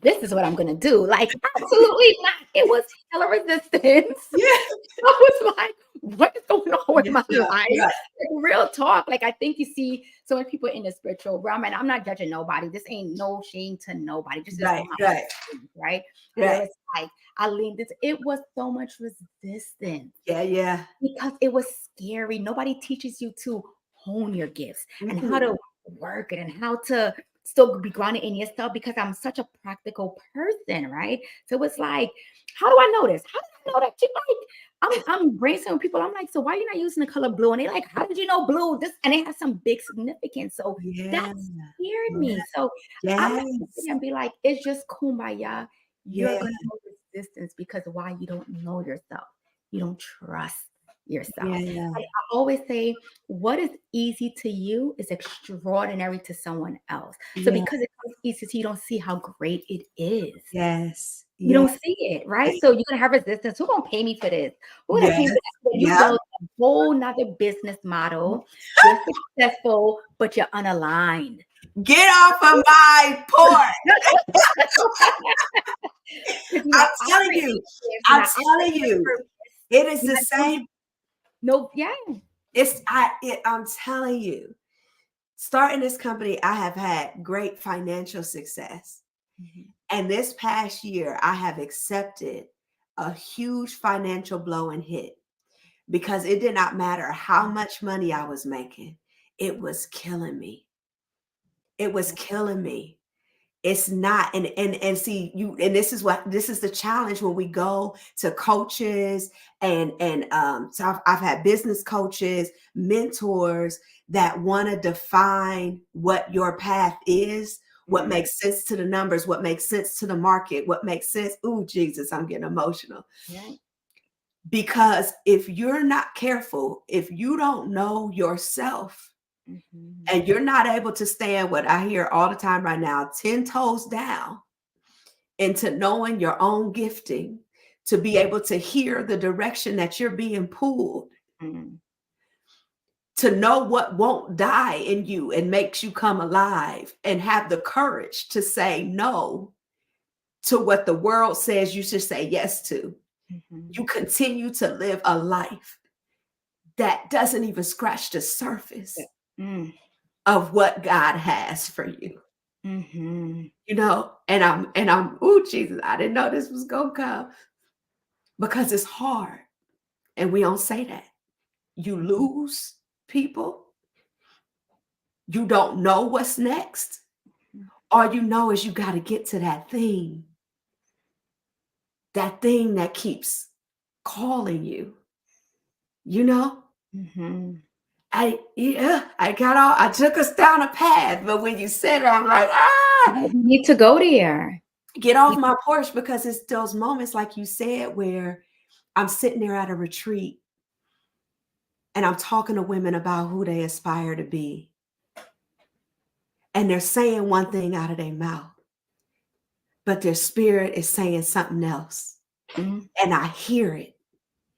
this is what I'm gonna do. Like, absolutely not. It was hella resistance. Yeah. I was like, what is going on with my Yeah, life? right. Like, real talk. Like, I think you see so many people in the spiritual realm, and I'm not judging nobody. This ain't no shame to nobody. This is Right, on my right, right? right. Where it's like I leaned this. It was so much resistance Yeah. because it was scary. Nobody teaches you to hone your gifts and how to work it and how to still be grounded in yourself because I'm such a practical person, right? So it's like, how do I know this? How do I know that you like I'm brainstorming people? I'm like, so why are you not using the color blue? And they're like, how did you know blue? This and it has some big significance. So that Yeah. scared me. So I'm not gonna sit Yes. there and be like, it's just kumbaya. You're Yeah. gonna know resistance because why you don't know yourself. You don't trust yourself. Yeah. Like I always say, what is easy to you is extraordinary to someone else. So Yeah. because it comes easy to you, you don't see how great it is. Yes. You Yeah. don't see it, right? So you're gonna have resistance. Who's gonna pay me for this? Who's gonna pay me Yes. for that? So you Yeah. build a whole nother business model. You're successful, but you're unaligned. Get off of my porch. Because you're I'm not telling operating you. in gifts, you're I'm not telling operating in you. purpose. It is You're the not doing same. no, yeah. I'm telling you. Starting this company, I have had great financial success. Mhm. And this past year, I have accepted a huge financial blow and hit because it did not matter how much money I was making. It was killing me. It was killing me. It's not, and see you, and this is the challenge when we go to coaches so I've had business coaches, mentors that want to define what your path is, what Mhm. makes sense to the numbers, what makes sense to the market, what makes sense. Ooh, Jesus, I'm getting emotional. Yeah. Because if you're not careful, if you don't know yourself, Mhm. and you're not able to stand what I hear all the time right now, 10 toes down into knowing your own gifting, to be able to hear the direction that you're being pulled, Mhm. to know what won't die in you and makes you come alive, and have the courage to say no to what the world says you should say yes to. Mhm. You continue to live a life that doesn't even scratch the Yeah. surface Mm. of what God has for you. Mhm. And I'm, oh Jesus, I didn't know this was gonna come because it's hard. And we don't say that. You lose people, you don't know what's next. All you know is you got to get to that thing that keeps calling you, you know? Mhm. I took us down a path, but when you said it, I'm like, You need to go there. get off my porch, because it's those moments, like you said, where I'm sitting there at a retreat and I'm talking to women about who they aspire to be. And they're saying one thing out of their mouth, but their spirit is saying something else. Mhm. And I hear it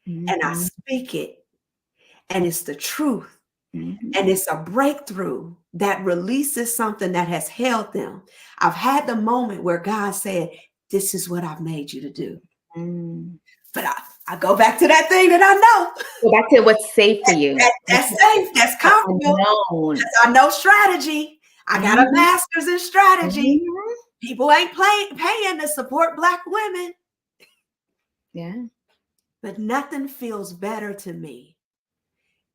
and I Mhm. speak it, and it's the truth. Mhm. And it's a breakthrough that releases something that has held them. I've had the moment where God said, this is what I've made you to do. Mm. But I go back to that thing that I know. Go back to what's safe for you. That's safe. That's The comfortable. unknown. I know strategy. I got a Mhm. master's in strategy. Mhm. People ain't paying to support Black women. Yeah. But nothing feels better to me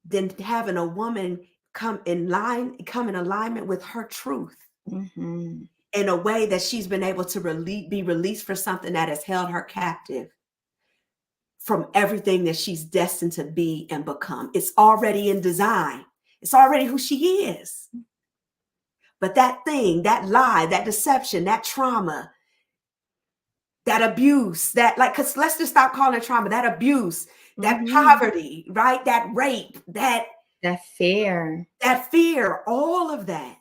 than having a woman come in alignment with her truth Mhm. in a way that she's been able to be released for something that has held her captive from everything that she's destined to be and become. It's already in design. It's already who she is. But that thing, that lie, that deception, that trauma, that abuse, because let's just stop calling it trauma, that abuse, that Mhm. poverty, right? That rape, that fear. fear, all of that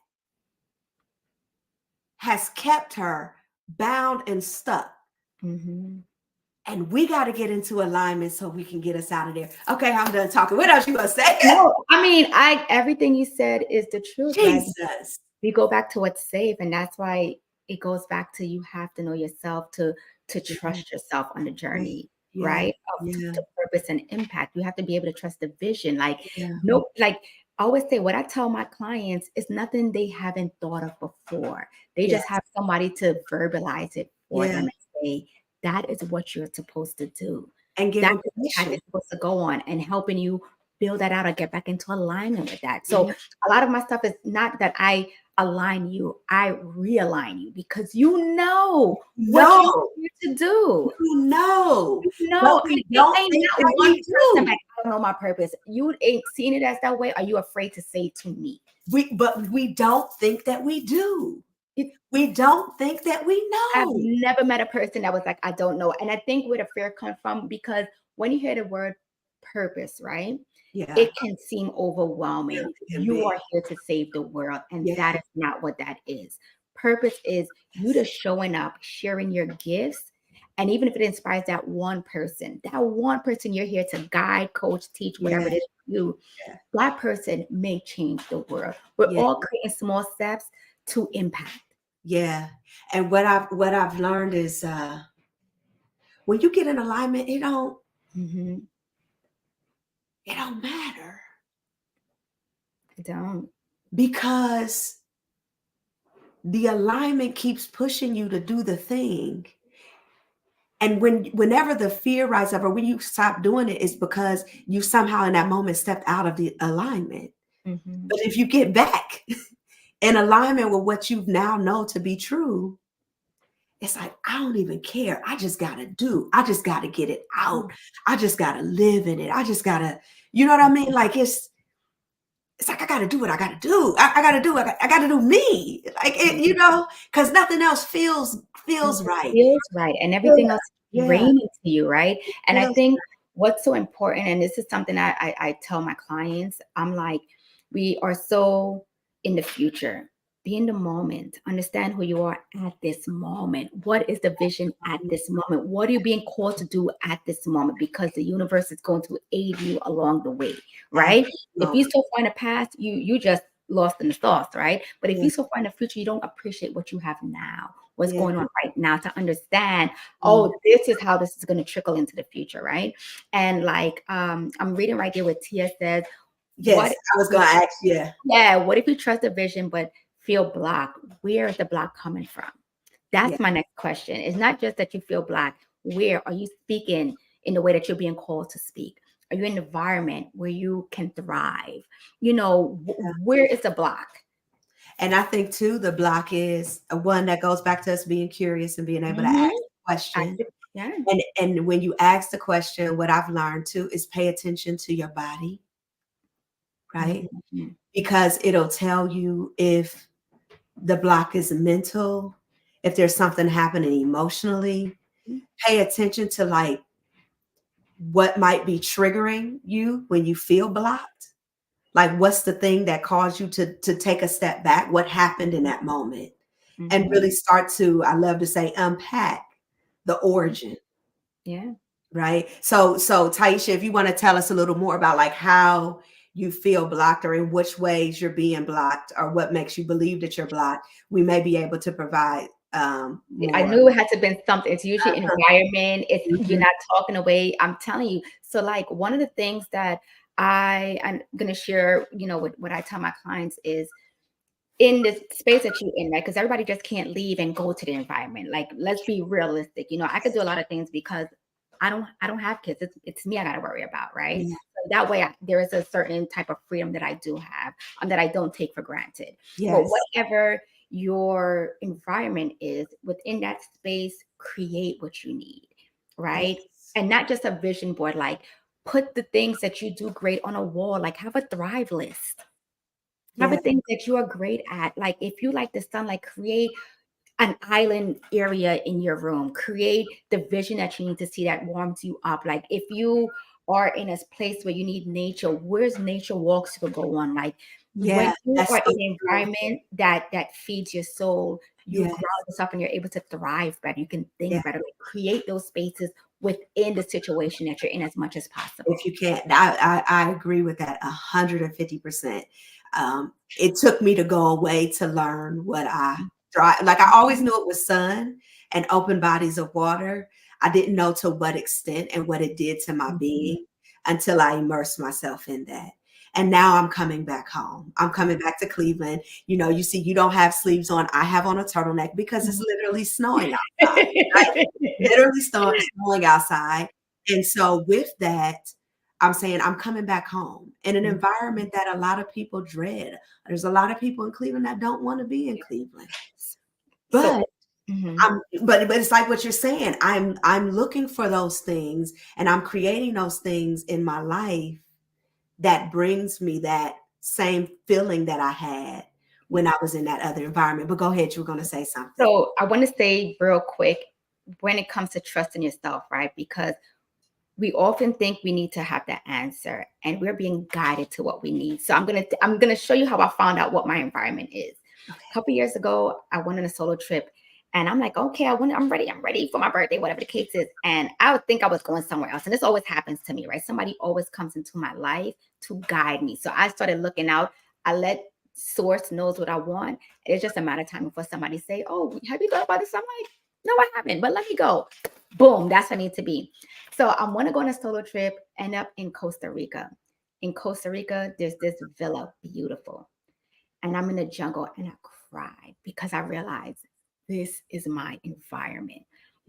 has kept her bound and stuck. Mhm. And we got to get into alignment so we can get us out of there. Okay, I'm done talking. What else you gonna say? No, I mean, everything you said is the truth. Like Jesus. we go back to what's safe, and that's why it goes back to you have to know yourself to trust yourself on the journey, Yeah. right? Yeah. To purpose and impact. You have to be able to trust the vision. Like, Yeah. no, like I always say, what I tell my clients is nothing they haven't thought of before. They just have somebody to verbalize it for them and say, that is what you're supposed to do. And give That them is the path permission. it's supposed to go on, and helping you build that out or get back into alignment with that. So a lot of my stuff is not that I align you, I realign you, because you know what you're here to do. You know. No, But we it don't ain't think not that one we person do. like, I don't know my purpose. You ain't seen it as that way. Are you afraid to say to me? But we don't think that we do. It, We don't think that we I've know. never met a person that was like, I don't know. And I think where the fear comes from, because when you hear the word purpose, right? Yeah. It can seem overwhelming. It can You be. are here to save the world, and Yeah. that is not what that is. Purpose is you just showing up, sharing your gifts, and even if it inspires that one person you're here to guide, coach, teach, whatever it is you, that person may change the world. We're all creating small steps to impact. Yeah. And what I've learned is when you get in alignment, it don't matter. I don't. Because the alignment keeps pushing you to do the thing. And whenever the fear rises up or when you stop doing it, it's because you somehow in that moment stepped out of the alignment. But if you get back in alignment with what you now know to be true, it's like, I don't even care. I just got to do. I just got to get it out. I just got to live in it. I just got to, you know what I mean? Like it's like, I got to do what I got to do. I got to do it. I got to do me. Like, it, you know, because nothing else feels right. Feels right. And everything else is raining to you, right? And I think what's so important, and this is something I tell my clients, I'm like, we are so in the future. Be in the moment. Understand who you are at this moment. What is the vision at this moment? What are you being called to do at this moment? Because the universe is going to aid you along the way, right? If you so far in the past, you just lost in the sauce, right? But if you so far in the future, you don't appreciate what you have now, what's going on right now, to understand, oh, this is how this is going to trickle into the future, right? And like I'm reading right here what Tia says. Yes, I was gonna ask you. Yeah, what if you trust the vision but feel blocked? Where is the block coming from? That's my next question. It's not just that you feel blocked. Where are you speaking in the way that you're being called to speak? Are you in an environment where you can thrive? You know, where is the block? And I think too, the block is one that goes back to us being curious and being able to ask the question. And when you ask the question, what I've learned too is pay attention to your body, right? Because it'll tell you if the block is mental, if there's something happening emotionally. Pay attention to like what might be triggering you when you feel blocked. Like what's the thing that caused you to take a step back? What happened in that moment? And really start to, I love to say, unpack the origin. Yeah. Right. So Taisha, if you want to tell us a little more about like how you feel blocked or in which ways you're being blocked or what makes you believe that you're blocked, we may be able to provide more. I knew it had to have been something. It's usually environment. It's you're not talking away. I'm telling you. So like one of the things that I'm going to share, you know, what I tell my clients is in this space that you're in, right? Because everybody just can't leave and go to the environment. Like, let's be realistic. You know, I could do a lot of things because I don't have kids. It's me I got to worry about, right? Yeah. So that way, there is a certain type of freedom that I do have, that I don't take for granted. Yes. But whatever your environment is within that space, create what you need, right? Yes. And not just a vision board. Like, put the things that you do great on a wall. Like, have a thrive list. Have a things that you are great at. Like if you like the sun, like create an island area in your room. Create the vision that you need to see that warms you up. Like if you are in a place where you need nature, where's nature walks to go on? Like when you are in an environment that feeds your soul, you ground yourself and you're able to thrive better. You can think better. Like create those spaces within the situation that you're in as much as possible. If you can't, I agree with that 150%. It took me to go away to learn what I drive. Like I always knew it was sun and open bodies of water. I didn't know to what extent and what it did to my being until I immersed myself in that. And now I'm coming back home. I'm coming back to Cleveland. You know, you see, you don't have sleeves on. I have on a turtleneck because it's literally snowing outside, right? Literally snowing outside. And so with that, I'm saying I'm coming back home in an environment that a lot of people dread. There's a lot of people in Cleveland that don't want to be in Cleveland. So, But but it's like what you're saying. I'm looking for those things and I'm creating those things in my life that brings me that same feeling that I had when I was in that other environment. But go ahead, you were going to say something. So I want to say real quick when it comes to trusting yourself, right? Because we often think we need to have that answer and we're being guided to what we need. So I'm gonna show you how I found out what my environment is. Okay. A couple years ago, I went on a solo trip and I'm like, okay, I'm ready for my birthday, whatever the case is. And I would think I was going somewhere else. And this always happens to me, right? Somebody always comes into my life to guide me. So I started looking out. I let source knows what I want. It's just a matter of time before somebody say, oh, have you thought about this? I'm like, no, I haven't, but let me go. Boom, that's what I need to be. So I want to go on a solo trip, end up in Costa Rica. In Costa Rica, there's this villa, beautiful. And I'm in the jungle and I cried because I realized this is my environment.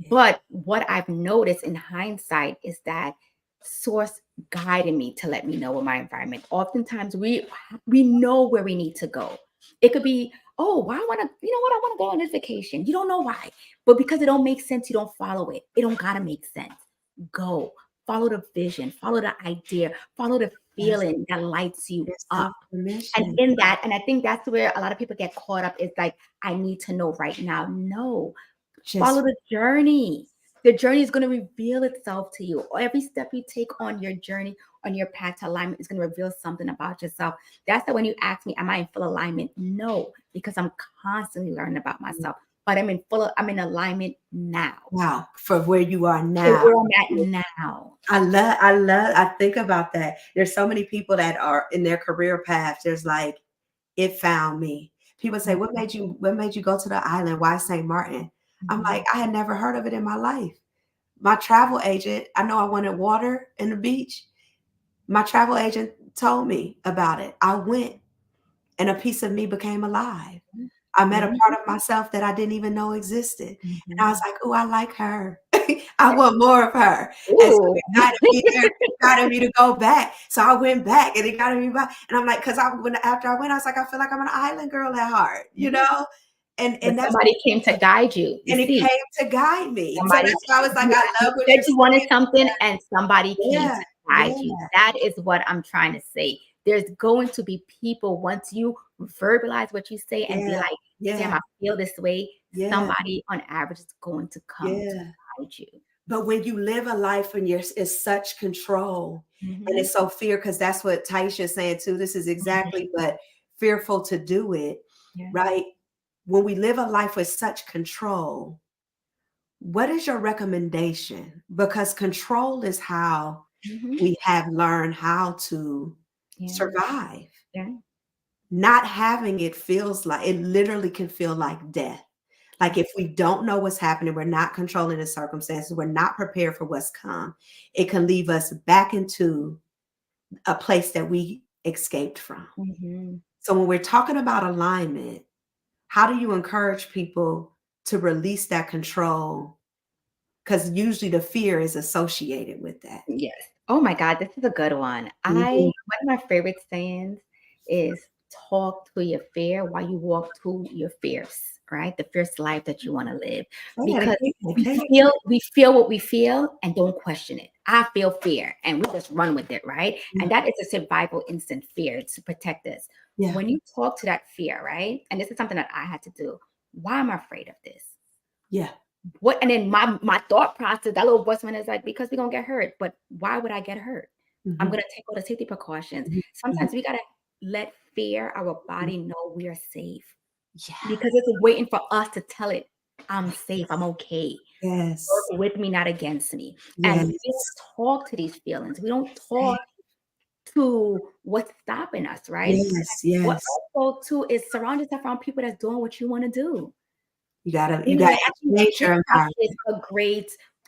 But what I've noticed in hindsight is that source guided me to let me know what my environment. Oftentimes we know where we need to go. It could be, oh, why I want to, you know what, I want to go on this vacation. You don't know why, but because it don't make sense, you don't follow it. It don't gotta make sense. Go. Follow the vision, follow the idea, follow the feeling that lights you up. And in that, and I think that's where a lot of people get caught up is like, I need to know right now. No, follow the journey. The journey is going to reveal itself to you. Every step you take on your journey, on your path to alignment is going to reveal something about yourself. That's why when you ask me, am I in full alignment? No, because I'm constantly learning about myself. But I'm in alignment now. Wow, for where you are now. For where I'm at now. I think about that. There's so many people that are in their career path. There's like, it found me. People say, what made you go to the island? Why St. Martin? I'm like, I had never heard of it in my life. My travel agent, I know I wanted water and the beach. My travel agent told me about it. I went and a piece of me became alive. I met a part of myself that I didn't even know existed. And I was like, oh, I like her. I want more of her. And so it guided me to go back. So I went back and it guided me back. And I'm like, because after I went, I was like, I feel like I'm an island girl at heart, you know? And that's somebody came to guide you. And it came to guide me. So Somebody, that's why I was like, I love what you wanted something and somebody came to guide you. Yeah. That is what I'm trying to say. There's going to be people, once you verbalize what you say and be like, damn, I feel this way. Somebody on average is going to come to guide you. But when you live a life and it's such control and it's so fear, because that's what Taisha is saying too. This is exactly but fearful to do it, right? When we live a life with such control, what is your recommendation? Because control is how we have learned how to survive. Not having it feels like, it literally can feel like death. Like if we don't know what's happening, we're not controlling the circumstances, we're not prepared for what's come, it can leave us back into a place that we escaped from. So when we're talking about alignment, how do you encourage people to release that control? Because usually the fear is associated with that. Yes. Oh my God, this is a good one. One of my favorite sayings is talk to your fear while you walk to your fierce, right? The fierce life that you want to live. Because we feel what we feel and don't question it. I feel fear and we just run with it, right? And that is a survival instinct, fear to protect us. When you talk to that fear, right? And this is something that I had to do. Why am I afraid of this? What? And then my thought process, that little voice is like, because we're gonna get hurt. But why would I get hurt? I'm gonna take all the safety precautions. Sometimes we gotta let fear, our body know we are safe. Because it's waiting for us to tell it, I'm safe, I'm okay. Work with me, not against me. And we don't talk to these feelings. We don't talk to what's stopping us, right? Yes. What also too is surround yourself around people that's doing what you want to do. You gotta I think change your TikTok is environment. a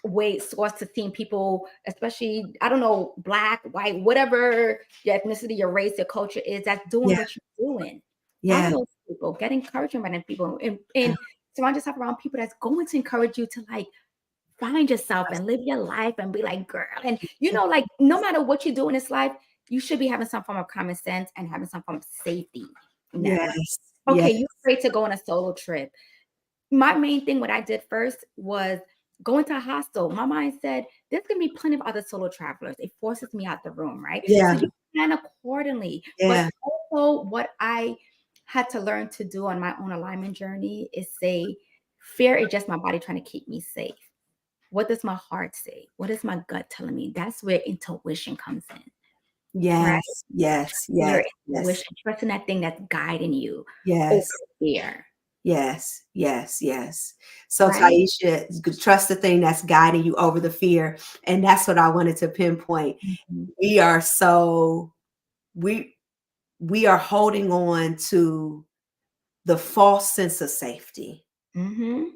great source to seeing people, especially, I don't know, Black, white, whatever your ethnicity, your race, your culture is, that's doing Yeah. what you're doing. Yeah. Follow those people, get encouragement by them people, and surround yourself around people that's going to encourage you to like find yourself and live your life and be like, girl. And like no matter what you do in this life, you should be having some form of common sense and having some form of safety net, right? Yes. Okay, Yes. you're afraid to go on a solo trip. My main thing, what I did first was going to a hostel. My mind said, there's going to be plenty of other solo travelers. It forces me out the room, right? Yeah. So you plan accordingly. Yeah. But also what I had to learn to do on my own alignment journey is say, fear is just my body trying to keep me safe. What does my heart say? What is my gut telling me? That's where intuition comes in, right? Yes. Yes. Your Yes. Yes. intuition, trusting that thing that's guiding you over Yes. fear, Yes, yes, yes. So right? Taisha, trust the thing that's guiding you over the fear. And that's what I wanted to pinpoint. Mhm. We are so we are holding on to the false sense of safety Mhm.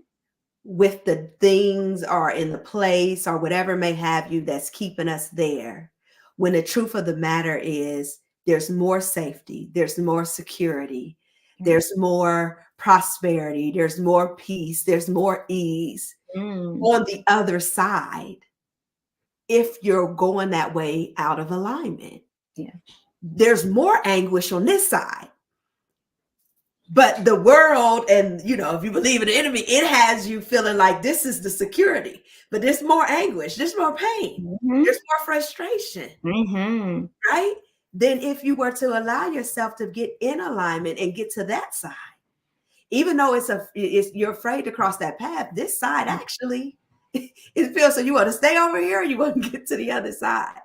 with the things or in the place or whatever may have you that's keeping us there. When the truth of the matter is there's more safety, there's more security, Yeah. there's more prosperity, there's more peace, there's more ease Mm. on the other side if you're going that way out of alignment. Yeah. There's more anguish on this side. But the world, and if you believe in the enemy, it has you feeling like this is the security. But there's more anguish, there's more pain, Mhm. there's more frustration, Mhm. right? Than if you were to allow yourself to get in alignment and get to that side. Even though you're afraid to cross that path, this side actually it feels so you want to stay over here or you want to get to the other side.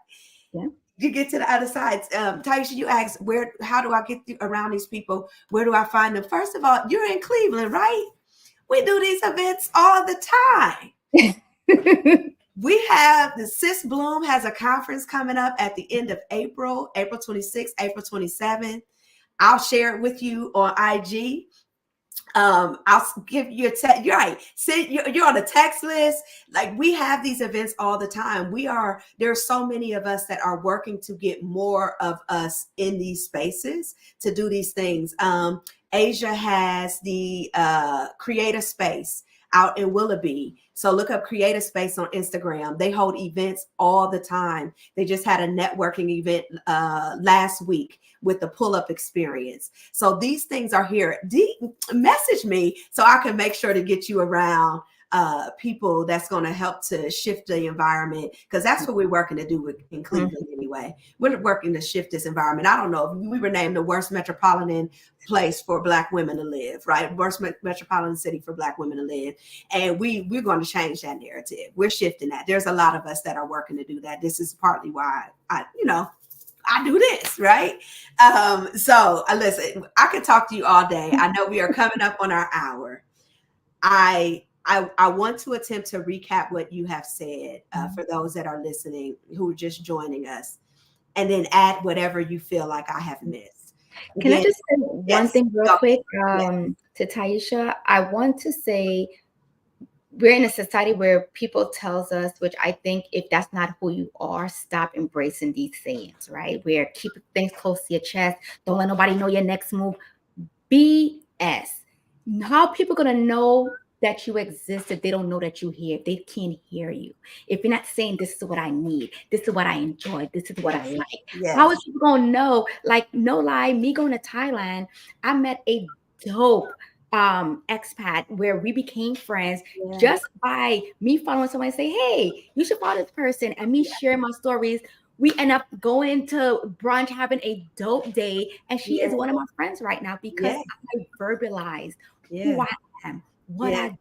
Yeah. You get to the other side. Taisha, you asked how do I get around these people? Where do I find them? First of all, you're in Cleveland, right? We do these events all the time. We have the Sis Bloom has a conference coming up at the end of April 26th, April 27th. I'll share it with you on IG. I'll give you a text. You're right. You're on a text list. Like we have these events all the time. There's so many of us that are working to get more of us in these spaces to do these things. Asia has the creator space out in Willoughby. So look up Creative Space on Instagram. They hold events all the time. They just had a networking event last week with the pull-up experience. So these things are here. Message me so I can make sure to get you around people that's going to help to shift the environment, because that's what we're working to do in Cleveland anyway. We're working to shift this environment. I don't know if we were named the worst metropolitan place for Black women to live, right? Worst metropolitan city for Black women to live. And we're going to change that narrative. We're shifting that. There's a lot of us that are working to do that. This is partly why I do this, right? So listen, I could talk to you all day. I know we are coming up on our hour. I want to attempt to recap what you have said for those that are listening who are just joining us, and then add whatever you feel like I have missed. Can I Again, just say one thing real quick to Taisha? I want to say we're in a society where people tells us, which I think if that's not who you are, stop embracing these sayings, right? Where keep things close to your chest. Don't let nobody know your next move. BS. How people gonna know that you exist if they don't know that you're here, if they can't hear you, if you're not saying this is what I need, this is what I enjoy, this is what I like? yes. How is people gonna know? Like, no lie, me going to Thailand, I met a dope expat where we became friends just by me following somebody say, hey, you should follow this person, and me sharing my stories. We end up going to brunch, having a dope day, and she is one of my friends right now because I verbalized who I am, what I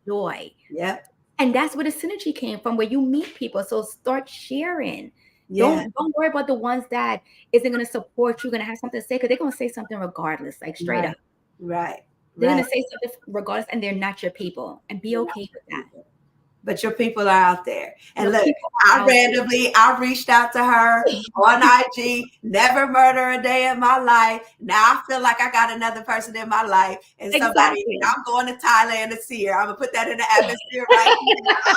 enjoy. Yep. And that's where the synergy came from, where you meet people. So start sharing. Yeah. Don't worry about the ones that isn't going to support you, going to have something to say, because they're going to say something regardless, like straight up. Right. They're going to say something regardless, and they're not your people. And be okay with that. but your people are out there. And Your look, I reached out to her on IG, never murder a day in my life. Now I feel like I got another person in my life, and somebody, I'm going to Thailand to see her. I'm going to put that in the atmosphere right now.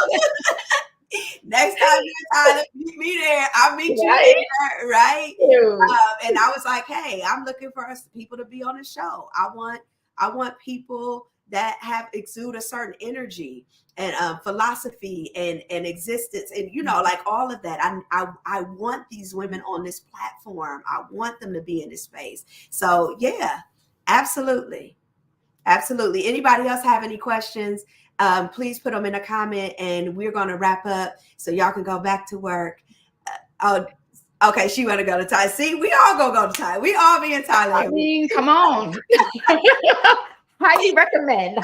Next time you're in Thailand, meet me there. I'll meet you there, right? And I was like, hey, I'm looking for people to be on the show. I want people that have exude a certain energy and philosophy and existence, and like all of that. I want these women on this platform. I want them to be in this space. So yeah, absolutely. Anybody else have any questions? Please put them in a comment, and we're going to wrap up so y'all can go back to work. Okay, she want to go to Thailand. See, we all gonna go to Thailand. We all be in Thailand. I mean, come on. Highly recommend.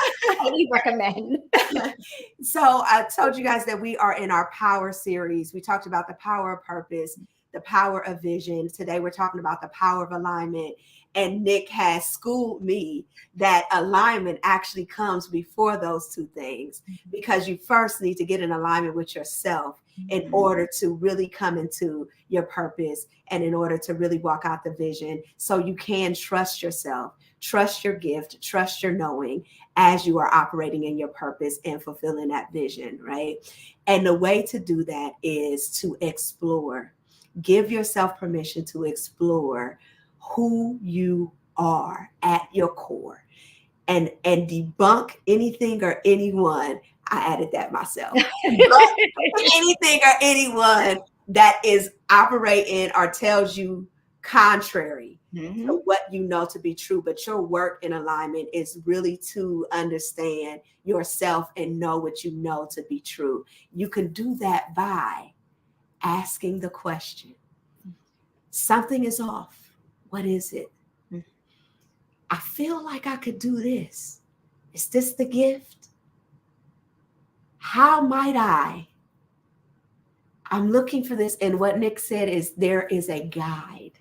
So I told you guys that we are in our power series. We talked about the power of purpose, the power of vision. Today we're talking about the power of alignment. And Nick has schooled me that alignment actually comes before those two things, because you first need to get in alignment with yourself in order to really come into your purpose and in order to really walk out the vision, so you can trust yourself, trust your gift, trust your knowing as you are operating in your purpose and fulfilling that vision, right? And the way to do that is to explore. Give yourself permission to explore who you are at your core, and debunk anything or anyone. I added that myself. Anything or anyone that is operating or tells you contrary to what you know to be true. But your work in alignment is really to understand yourself and know what you know to be true. You can do that by asking the question, something is off. What is it? I feel like I could do this. Is this the gift? How might I? I'm looking for this. And what Nick said is there is a guide.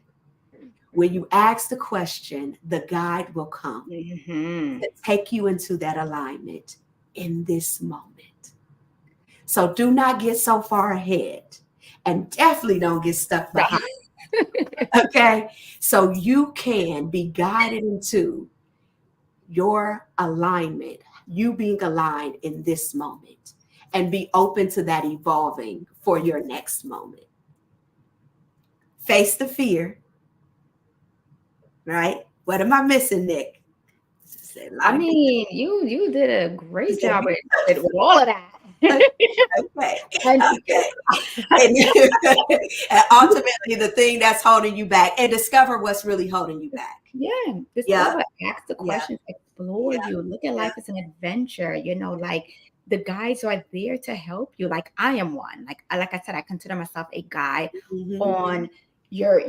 When you ask the question, the guide will come to take you into that alignment in this moment. So do not get so far ahead, and definitely don't get stuck behind. Okay, so you can be guided into your alignment, you being aligned in this moment, and be open to that evolving for your next moment. Face the fear, right? What am I missing, Nick? I mean, you did a great job with all of that. Okay. And ultimately, the thing that's holding you back, and discover what's really holding you back. Yeah. Discover, ask the questions, explore you. Look at life as an adventure. Like the guides are there to help you. Like I am one. Like I said, I consider myself a guide on your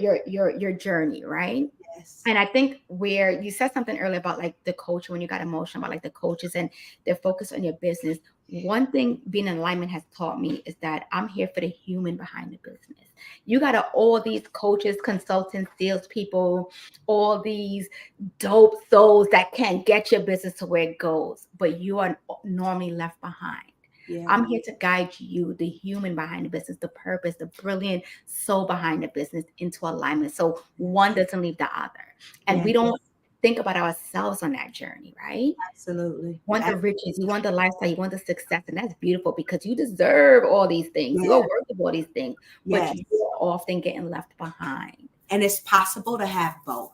journey, right? Yes. And I think where you said something earlier about like the coach, when you got emotional about like the coaches and their focus on your business. One thing being in alignment has taught me is that I'm here for the human behind the business. You got all these coaches, consultants, salespeople, all these dope souls that can get your business to where it goes, but you are normally left behind. Yeah. I'm here to guide you, the human behind the business, the purpose, the brilliant soul behind the business, into alignment. So one doesn't leave the other. And we don't think about ourselves on that journey, right? Absolutely. You want the riches, you want the lifestyle, you want the success. And that's beautiful because you deserve all these things. You are worth of all these things, but you're often getting left behind. And it's possible to have both.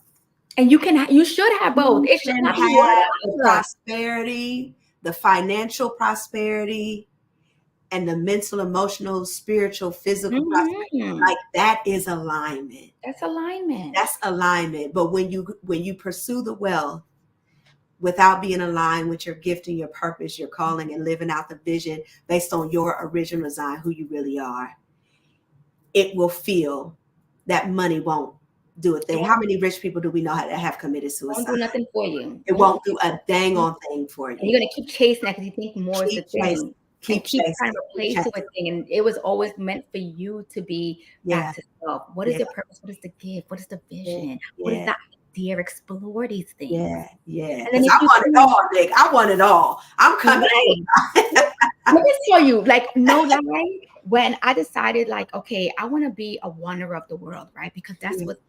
And you should have both. It should not be the prosperity, the financial prosperity, and the mental, emotional, spiritual, physical prosperity. Like that is alignment. That's alignment. That's alignment. But when you pursue the wealth without being aligned with your gift and your purpose, your calling, and living out the vision based on your original design, who you really are, it will feel that money won't do a thing. How many rich people do we know that have committed suicide? It won't do nothing for you. It won't do a dang on thing for you. And you're going to keep chasing that because you think more is the thing. Keep trying to replace it with thing. And it was always meant for you to be back to self. What is your purpose? What is the gift? What is the vision? What is the idea? Explore these things. Yeah. And then I want it all, Nick. I want it all. I'm coming. Let me tell you, like, no lie, when I decided, like, okay, I want to be a wanderer of the world, right? Because that's what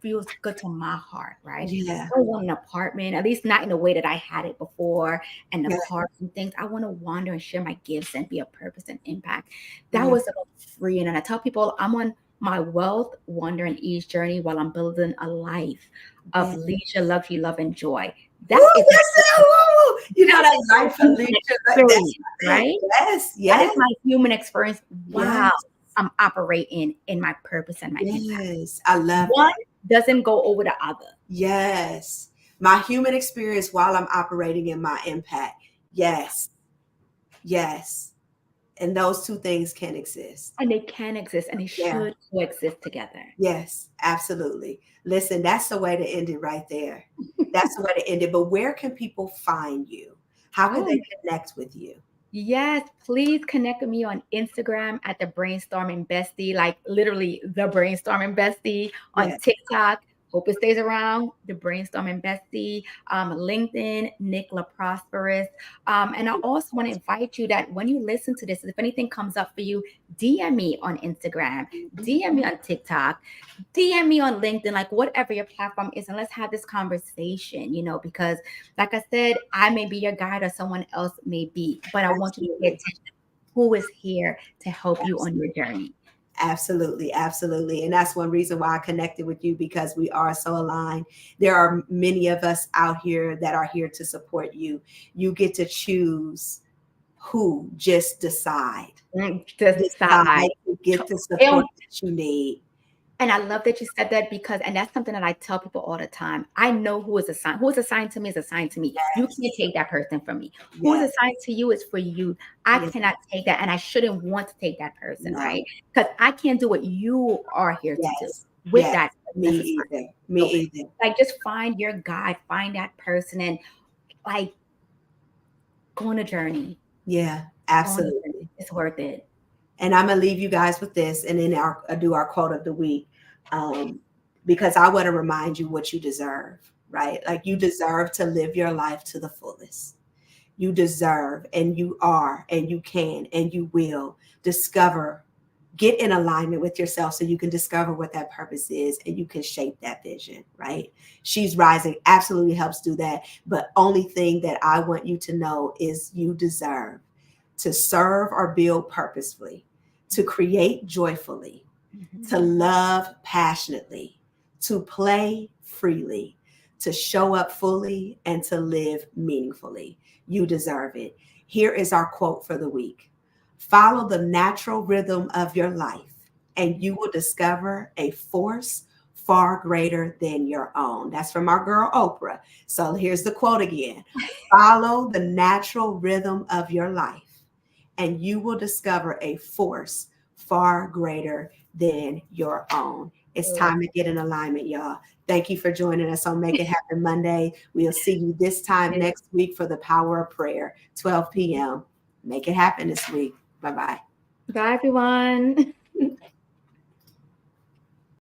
feels good to my heart, right? Yeah. I don't want an apartment, at least not in the way that I had it before, and the Yeah. cars and things. I want to wander and share my gifts and be a purpose and impact. That Yeah. was about freeing. And I tell people I'm on my wealth, wonder, and ease journey while I'm building a life of Yeah. leisure, luxury, love, and joy. Woo, That is that's it. Woo. You know that my life of human leisure. That's experience, it. right? Yes. That is Yes. my human experience Yes. while I'm operating in my purpose and my impact. Yes. I love One that. doesn't go over the other. Yes. My human experience while I'm operating in my impact. Yes. Yes. And those two things can exist. And they can exist and they Yeah. should coexist together. Yes, absolutely. Listen, that's the way to end it right there. That's the way to end it. But where can people find you? How can Oh, they connect with you? yes, please connect with me on Instagram at the Brainstorming Bestie, like literally the Brainstorming Bestie. On Yes. TikTok, hope it stays around, the Brainstorming Bestie. LinkedIn, Nick LaProsperous. And I also want to invite you that when you listen to this, if anything comes up for you, DM me on Instagram, DM me on TikTok, DM me on LinkedIn, like whatever your platform is, and let's have this conversation, because like I said, I may be your guide or someone else may be, but I want you to pay Absolutely. attention who is here to help you on your journey. Absolutely, absolutely. And that's one reason why I connected with you, because we are so aligned. There are many of us out here that are here to support you. You get to choose who, just decide. Decide. To get the And support that you need. I love that you said that, because, and that's something that I tell people all the time. I know who is assigned to me is assigned to me. You Yes. can't take that person from me. Who is Yes. assigned to you is for you. I Yes. cannot take that, and I shouldn't want to take that person, No. right? Because I can't do what you are here to do Yes. with Yes. that. Me That's assigned. either. Me So, either. like, just find your guide, find that person, and like go on a journey. Yeah, Go on a journey. absolutely. It's worth it. And I'm gonna leave you guys with this, and then I do our quote of the week, because I want to remind you what you deserve, right? Like, you deserve to live your life to the fullest. You deserve, and you are, and you can, and you will discover. Get in alignment with yourself so you can discover what that purpose is and you can shape that vision, right? She's Rising absolutely helps do that. But only thing that I want you to know is you deserve to serve or build purposefully, to create joyfully, to love passionately, to play freely, to show up fully, and to live meaningfully. You deserve it. Here is our quote for the week: follow the natural rhythm of your life, and you will discover a force far greater than your own. That's from our girl Oprah. So here's the quote again: follow the natural rhythm of your life, and you will discover a force far greater than your own. It's time to get in alignment, y'all. Thank you for joining us on Make It Happen Monday. We'll see you this time next week for the power of prayer, 12 p.m. Make it happen this week. Bye-bye. Bye, everyone.